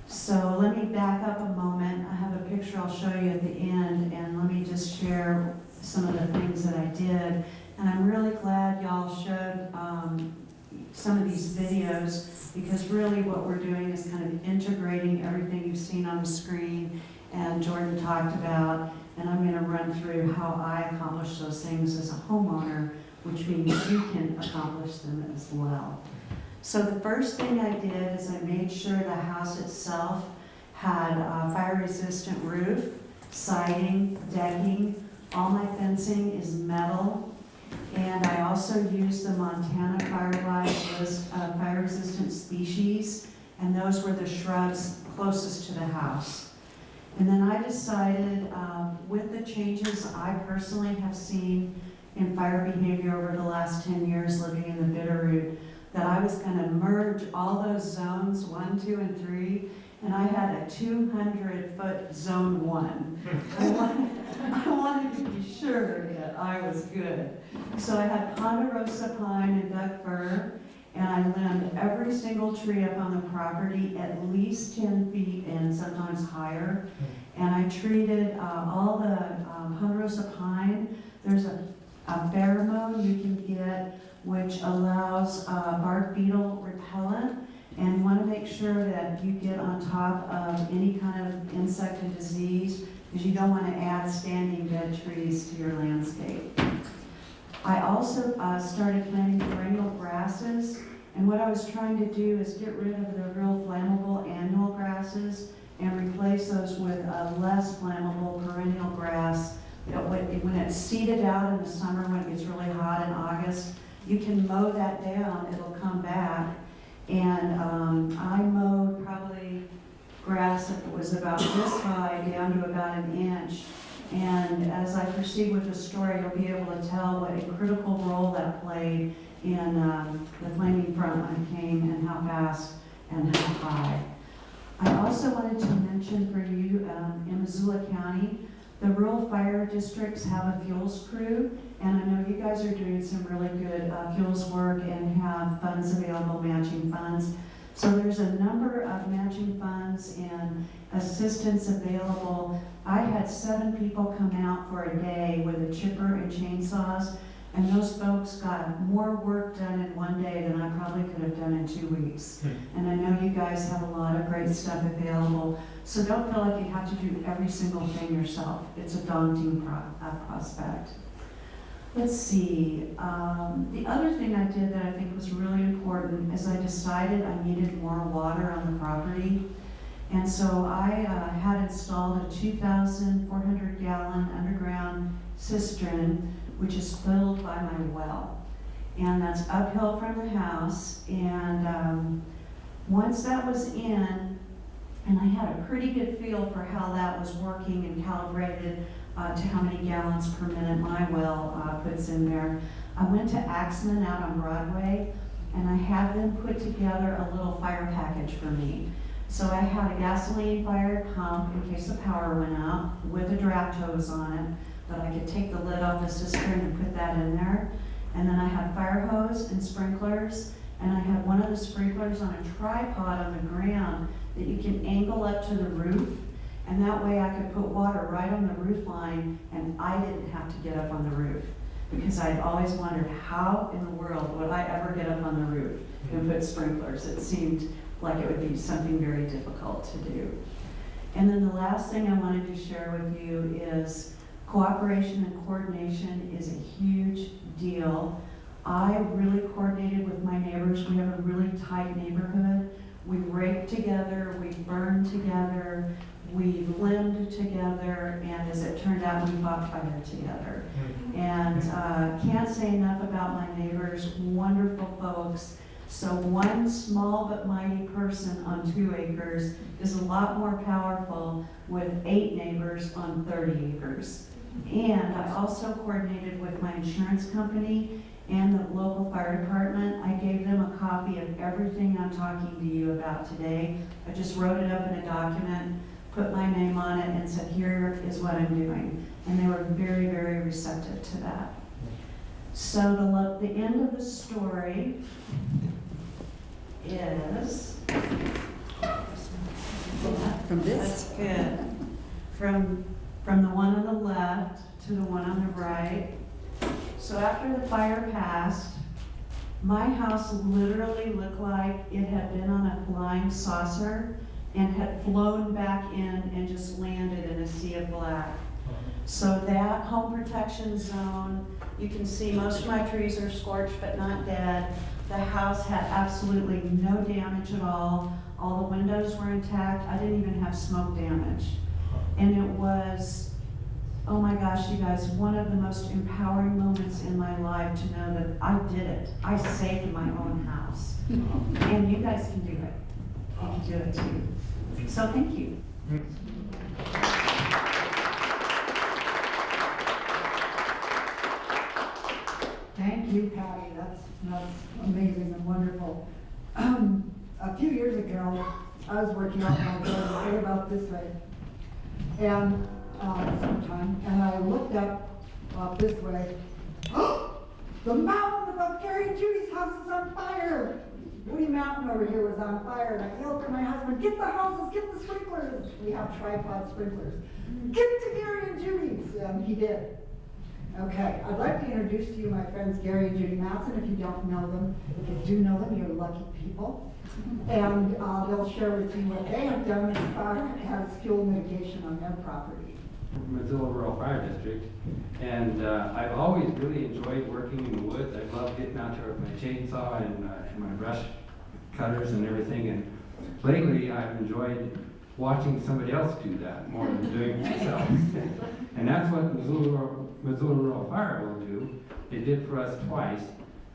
So let me back up a moment. I have a picture I'll show you at the end, and let me just share some of the things that I did. And I'm really glad y'all showed some of these videos, because really what we're doing is kind of integrating everything you've seen on the screen and Jordan talked about, and I'm going to run through how I accomplish those things as a homeowner, which means you can accomplish them as well. So the first thing I did is I made sure the house itself had a fire-resistant roof, siding, decking. All my fencing is metal. And I also used the Montana Fireflies list of fire-resistant species, and those were the shrubs closest to the house. And then I decided, with the changes I personally have seen in fire behavior over the last 10 years living in the Bitterroot, that I was going to merge all those zones, 1, 2, and 3, and I had a 200-foot zone 1. I wanted to be sure that I was good. So I had ponderosa pine and Doug fir, and I limbed every single tree up on the property at least 10 feet and sometimes higher. And I treated all the ponderosa pine. There's a pheromone you can get which allows bark beetle repellent. And you want to make sure that you get on top of any kind of insect and disease, because you don't want to add standing dead trees to your landscape. I also started planting perennial grasses, and what I was trying to do is get rid of the real flammable annual grasses and replace those with a less flammable perennial grass that when it's seeded out in the summer, when it gets really hot in August, you can mow that down, it'll come back. And I mowed probably grass that was about this high down to about an inch. And as I proceed with the story, you'll be able to tell what a critical role that played in the flaming front when it came and how fast and how high. I also wanted to mention for you in Missoula County, the rural fire districts have a fuels crew, and I know you guys are doing some really good fuels work and have funds available, matching funds. So there's a number of matching funds and assistance available. I had 7 people come out for a day with a chipper and chainsaws, and those folks got more work done in one day than I probably could have done in 2 weeks. And I know you guys have a lot of great stuff available, so don't feel like you have to do every single thing yourself. It's a daunting prospect. Let's see, the other thing I did that I think was really important is I decided I needed more water on the property. And so I had installed a 2,400 gallon underground cistern, which is filled by my well. And that's uphill from the house. And once that was in, and I had a pretty good feel for how that was working and calibrated to how many gallons per minute my well puts in there, I went to Axman out on Broadway, and I had them put together a little fire package for me. So I had a gasoline-fired pump in case the power went out with a draft hose on it, but I could take the lid off the cistern and put that in there. And then I had fire hose and sprinklers, and I had one of the sprinklers on a tripod on the ground that you can angle up to the roof, and that way I could put water right on the roof line, and I didn't have to get up on the roof, because I'd always wondered how in the world would I ever get up on the roof and put sprinklers. It seemed like it would be something very difficult to do. And then the last thing I wanted to share with you is cooperation and coordination is a huge deal. I really coordinated with my neighbors. We have a really tight neighborhood. We rake together, we burn together, we limbed together, and as it turned out, we fought fire together. And can't say enough about my neighbors, wonderful folks. So one small but mighty person on 2 acres is a lot more powerful with 8 neighbors on 30 acres. And I also coordinated with my insurance company and the local fire department. I gave them a copy of everything I'm talking to you about today. I just wrote it up in a document, put my name on it, and said, here is what I'm doing. And they were very, very receptive to that. So the end of the story is, From this? that's good. From the one on the left to the one on the right. So after the fire passed, my house literally looked like it had been on a flying saucer and had flown back in and just landed in a sea of black. So that home protection zone, you can see most of my trees are scorched but not dead. The house had absolutely no damage at all. All the windows were intact. I didn't even have smoke damage. And it was, oh my gosh, you guys, one of the most empowering moments in my life to know that I did it. I saved my own house. And you guys can do it. You can do it too. So thank you. Thank you, Patty. That's amazing and wonderful. A few years ago, I was working out my garden right about this way, and sometime, and I looked up this way, The mountain above Gary and Judy's house is on fire. Woody Mountain over here was on fire, and I yelled to my husband, get the hoses, get the sprinklers. We have tripod sprinklers. Get to Gary and Judy's, and he did. Okay, I'd like to introduce to you my friends Gary and Judy Matson, if you don't know them. If you do know them, you're lucky people. And they'll share with you what they have done as far as fuel mitigation on their property. Missoula Rural Fire District, and I've always really enjoyed working in the woods. I love getting out there with my chainsaw and my brush cutters and everything, and lately I've enjoyed watching somebody else do that more than doing it myself. And that's what Missoula Rural Fire will do. They did for us twice,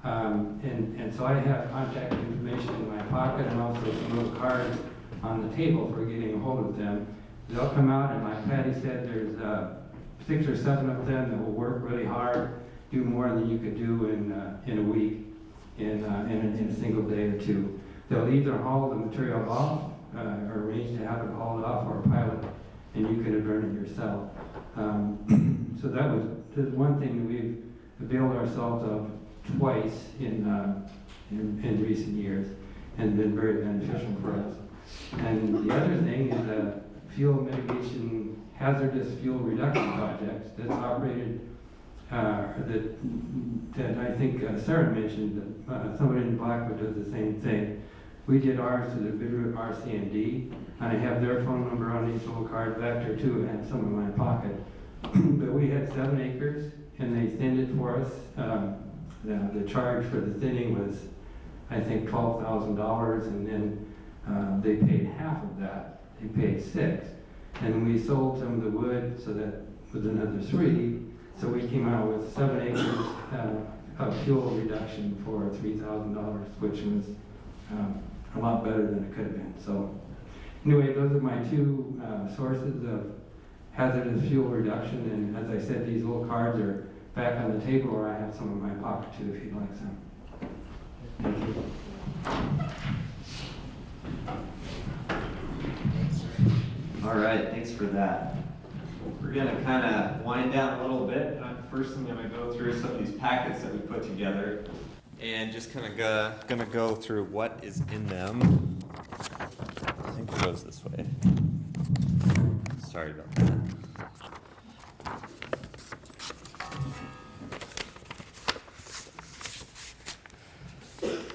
and so I have contact information in my pocket and also some little cards on the table for getting a hold of them. They'll come out, and like Patty said, there's 6 or 7 of them that will work really hard, do more than you could do in a week, in a single day or two. They'll either haul the material off, or arrange to have it hauled off, or pile it, and you could burn it yourself. So that was one thing that we've availed ourselves of twice in recent years, and been very beneficial for us. And the other thing is fuel mitigation, hazardous fuel reduction projects that's operated, that I think Sarah mentioned, that somebody in Blackwood does the same thing. We did ours to the Bitterroot RCMD, and I have their phone number on these little cards back there too, and I have some in my pocket. But we had 7 acres, and they thinned it for us. The charge for the thinning was, I think, $12,000, and then they paid half of that. They paid 6, and we sold some of the wood, so that was another 3. So we came out with 7 acres of fuel reduction for $3,000, which was a lot better than it could have been. So anyway, those are my 2 sources of hazardous fuel reduction. And as I said, these little cards are back on the table, or I have some in my pocket too, if you'd like some. Thank you. All right, thanks for that. We're going to kind of wind down a little bit. First, I'm going to go through some of these packets that we put together and just kind of going to go through what is in them. I think it goes this way. Sorry about that.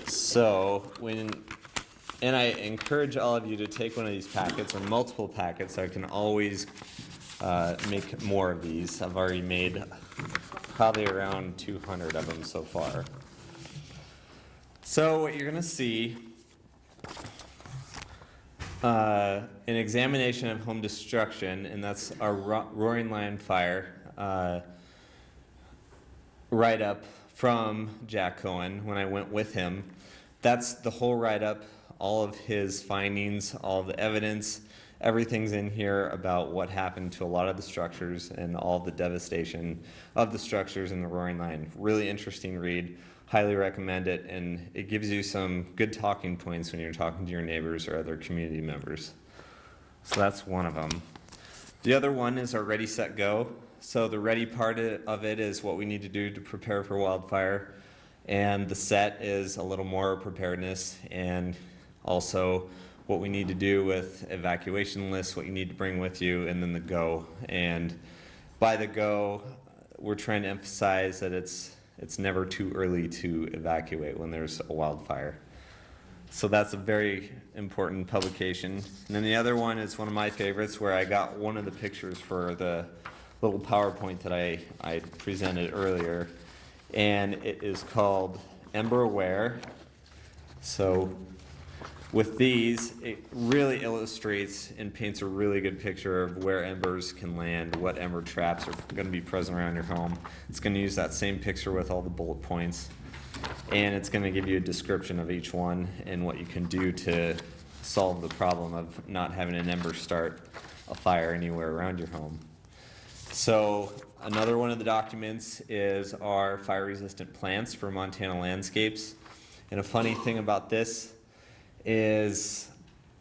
So, and I encourage all of you to take one of these packets or multiple packets. I can always make more of these. I've already made probably around 200 of them so far. So what you're going to see, an examination of home destruction, and that's our Roaring Lion Fire write-up from Jack Cohen when I went with him. That's the whole write-up, all of his findings, all of the evidence. Everything's in here about what happened to a lot of the structures and all the devastation of the structures in the Roaring Lion. Really interesting read. Highly recommend it, and it gives you some good talking points when you're talking to your neighbors or other community members. So that's one of them. The other one is our Ready, Set, Go. So the ready part of it is what we need to do to prepare for wildfire, and the set is a little more preparedness, and also what we need to do with evacuation lists, what you need to bring with you, and then the go. And by the go, we're trying to emphasize that it's never too early to evacuate when there's a wildfire. So that's a very important publication. And then the other one is one of my favorites, where I got one of the pictures for the little PowerPoint that I presented earlier. And it is called Ember Aware. So with these, it really illustrates and paints a really good picture of where embers can land, what ember traps are going to be present around your home. It's going to use that same picture with all the bullet points, and it's going to give you a description of each one and what you can do to solve the problem of not having an ember start a fire anywhere around your home. So another one of the documents is our fire-resistant plants for Montana landscapes. And a funny thing about this is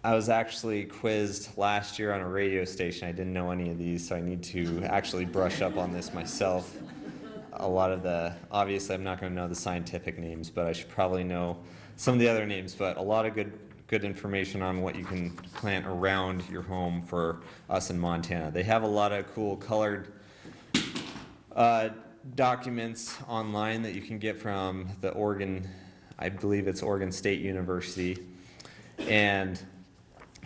I was actually quizzed last year on a radio station. I didn't know any of these, so I need to actually brush up on this myself. a lot of the, obviously I'm not going to know the scientific names, but I should probably know some of the other names, but a lot of good information on what you can plant around your home for us in Montana. They have a lot of cool colored documents online that you can get from the Oregon, I believe it's Oregon State University, and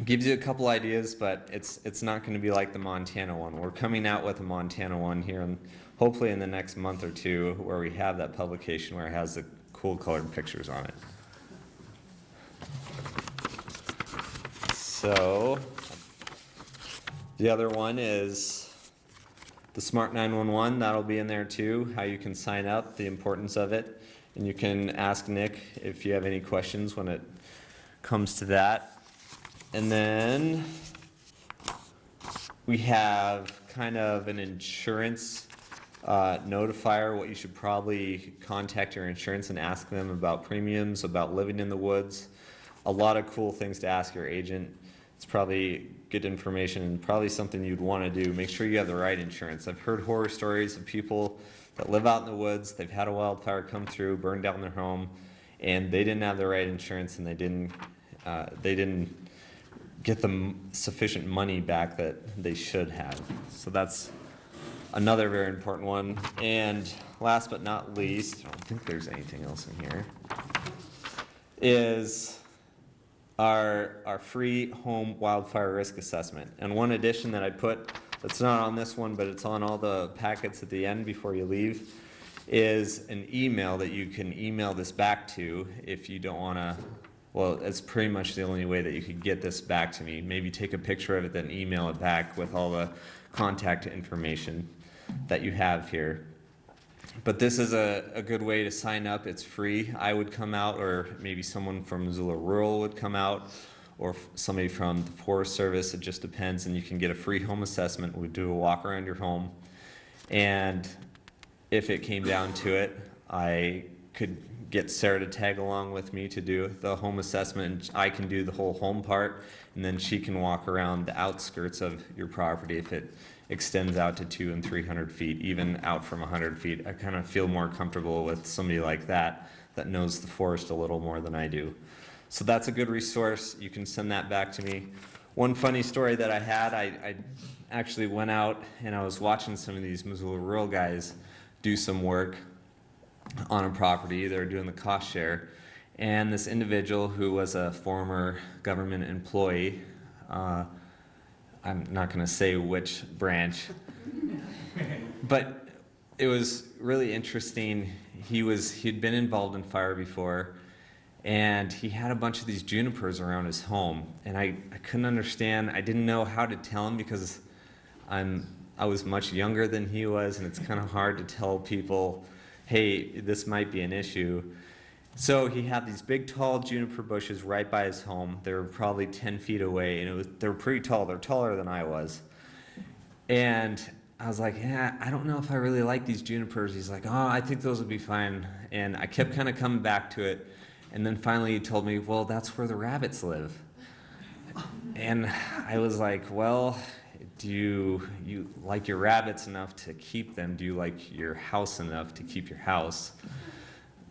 gives you a couple ideas, but it's not going to be like the Montana one. We're coming out with a Montana one here, and hopefully in the next month or two, where we have that publication where it has the cool colored pictures on it. So the other one is the Smart 911. That'll be in there too, how you can sign up, the importance of it. And you can ask Nick if you have any questions when it comes to that. And then we have kind of an insurance notifier, what you should probably contact your insurance and ask them about premiums, about living in the woods. A lot of cool things to ask your agent. It's probably good information and probably something you'd want to do. Make sure you have the right insurance. I've heard horror stories of people that live out in the woods, they've had a wildfire come through, burn down their home, and they didn't have the right insurance, and they didn't get the sufficient money back that they should have. So that's another very important one. And last but not least, I don't think there's anything else in here, is our free home wildfire risk assessment. And one addition that I put that's not on this one, but it's on all the packets at the end before you leave, is an email that you can email this back to if you don't want to. Well, it's pretty much the only way that you could get this back to me. Maybe take a picture of it, then email it back with all the contact information that you have here. But this is a good way to sign up. It's free. I would come out, or maybe someone from Missoula Rural would come out, or somebody from the Forest Service. It just depends, and you can get a free home assessment. We do a walk around your home, and if it came down to it, I could get Sarah to tag along with me to do the home assessment. I can do the whole home part, and then she can walk around the outskirts of your property if it extends out to 200 and 300 feet, even out from 100 feet. I kind of feel more comfortable with somebody like that knows the forest a little more than I do. So that's a good resource. You can send that back to me. One funny story that I had, I actually went out and I was watching some of these Missoula Rural guys do some work on a property. They were doing the cost share, and this individual who was a former government employee, I'm not going to say which branch, but it was really interesting. He'd been involved in fire before, and he had a bunch of these junipers around his home, and I couldn't understand. I didn't know how to tell him because I was much younger than he was, and it's kind of hard to tell people, hey, this might be an issue. So he had these big, tall juniper bushes right by his home. They were probably 10 feet away, and they were pretty tall. They're taller than I was. And I was like, yeah, I don't know if I really like these junipers. He's like, oh, I think those would be fine. And I kept kind of coming back to it. And then finally he told me, well, that's where the rabbits live. And I was like, well, do you like your rabbits enough to keep them? Do you like your house enough to keep your house?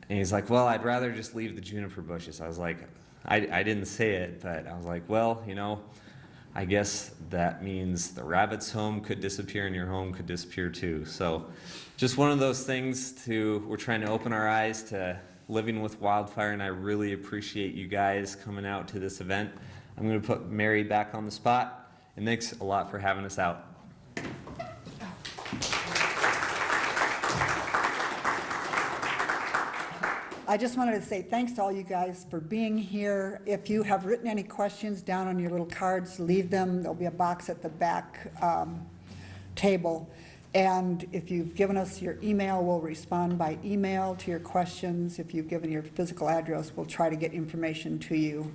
And he's like, well, I'd rather just leave the juniper bushes. I was like, I didn't say it, but I was like, well, I guess that means the rabbit's home could disappear and your home could disappear too. So just one of those things we're trying to open our eyes to living with wildfire, and I really appreciate you guys coming out to this event. I'm going to put Mary back on the spot, and thanks a lot for having us out. I just wanted to say thanks to all you guys for being here. If you have written any questions down on your little cards, leave them. There'll be a box at the back table. And if you've given us your email, we'll respond by email to your questions. If you've given your physical address, we'll try to get information to you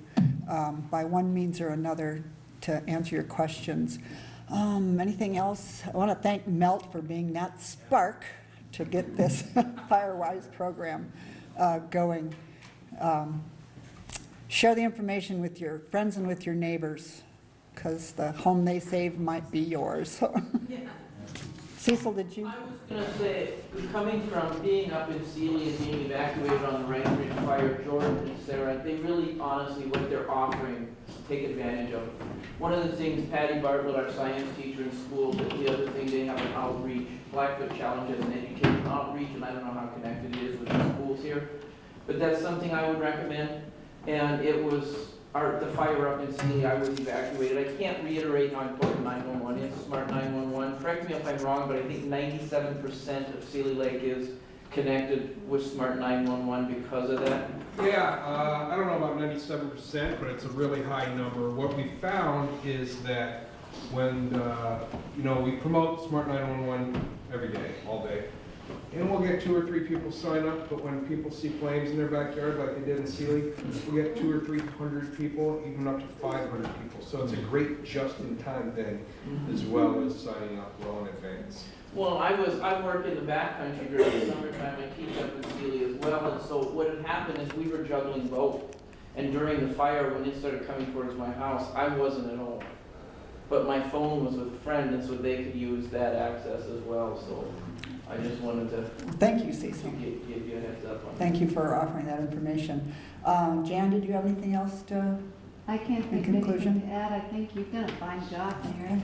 by one means or another to answer your questions. Anything else? I want to thank Melt for being that spark to get this FireWise program going. Share the information with your friends and with your neighbors, because the home they save might be yours. Cecil, did you? I was going to say, coming from being up in Sealy and being evacuated on the Range Ridge Fire, George and Sarah, they really, honestly, what they're offering, take advantage of. One of the things, Patty Bartlett, our science teacher in school, but the other thing, they have an outreach. Blackfoot Challenge has an education outreach, and I don't know how connected it is with the schools here, but that's something I would recommend. And it was the fire up in Sealy, I was evacuated. I can't reiterate how important 911 is, Smart 911. Correct me if I'm wrong, but I think 97% of Sealy Lake is connected with Smart 911 because of that. Yeah, I don't know about 97%, but it's a really high number. What we found is that when, we promote Smart 911 every day, all day, and we'll get 2 or 3 people sign up, but when people see flames in their backyard like they did in Sealy, we'll get 200 or 300 people, even up to 500 people. So it's a great just-in-time thing, as well as signing up well in advance. Well, I work in the backcountry during the summertime. I teach up in Sealy as well, and so what had happened is we were juggling both. And during the fire, when it started coming towards my house, I wasn't at home. But my phone was with a friend, and so they could use that access as well. So I just wanted to Thank you, Cecil. give you a heads up on that. Thank you for offering that information. Jan, did you have anything else to? I can't think of anything to add. I think you've done a fine job, Mary.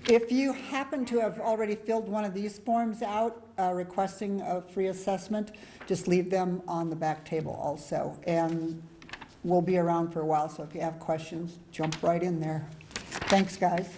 If you happen to have already filled one of these forms out requesting a free assessment, just leave them on the back table also. And we'll be around for a while, so if you have questions, jump right in there. Thanks, guys.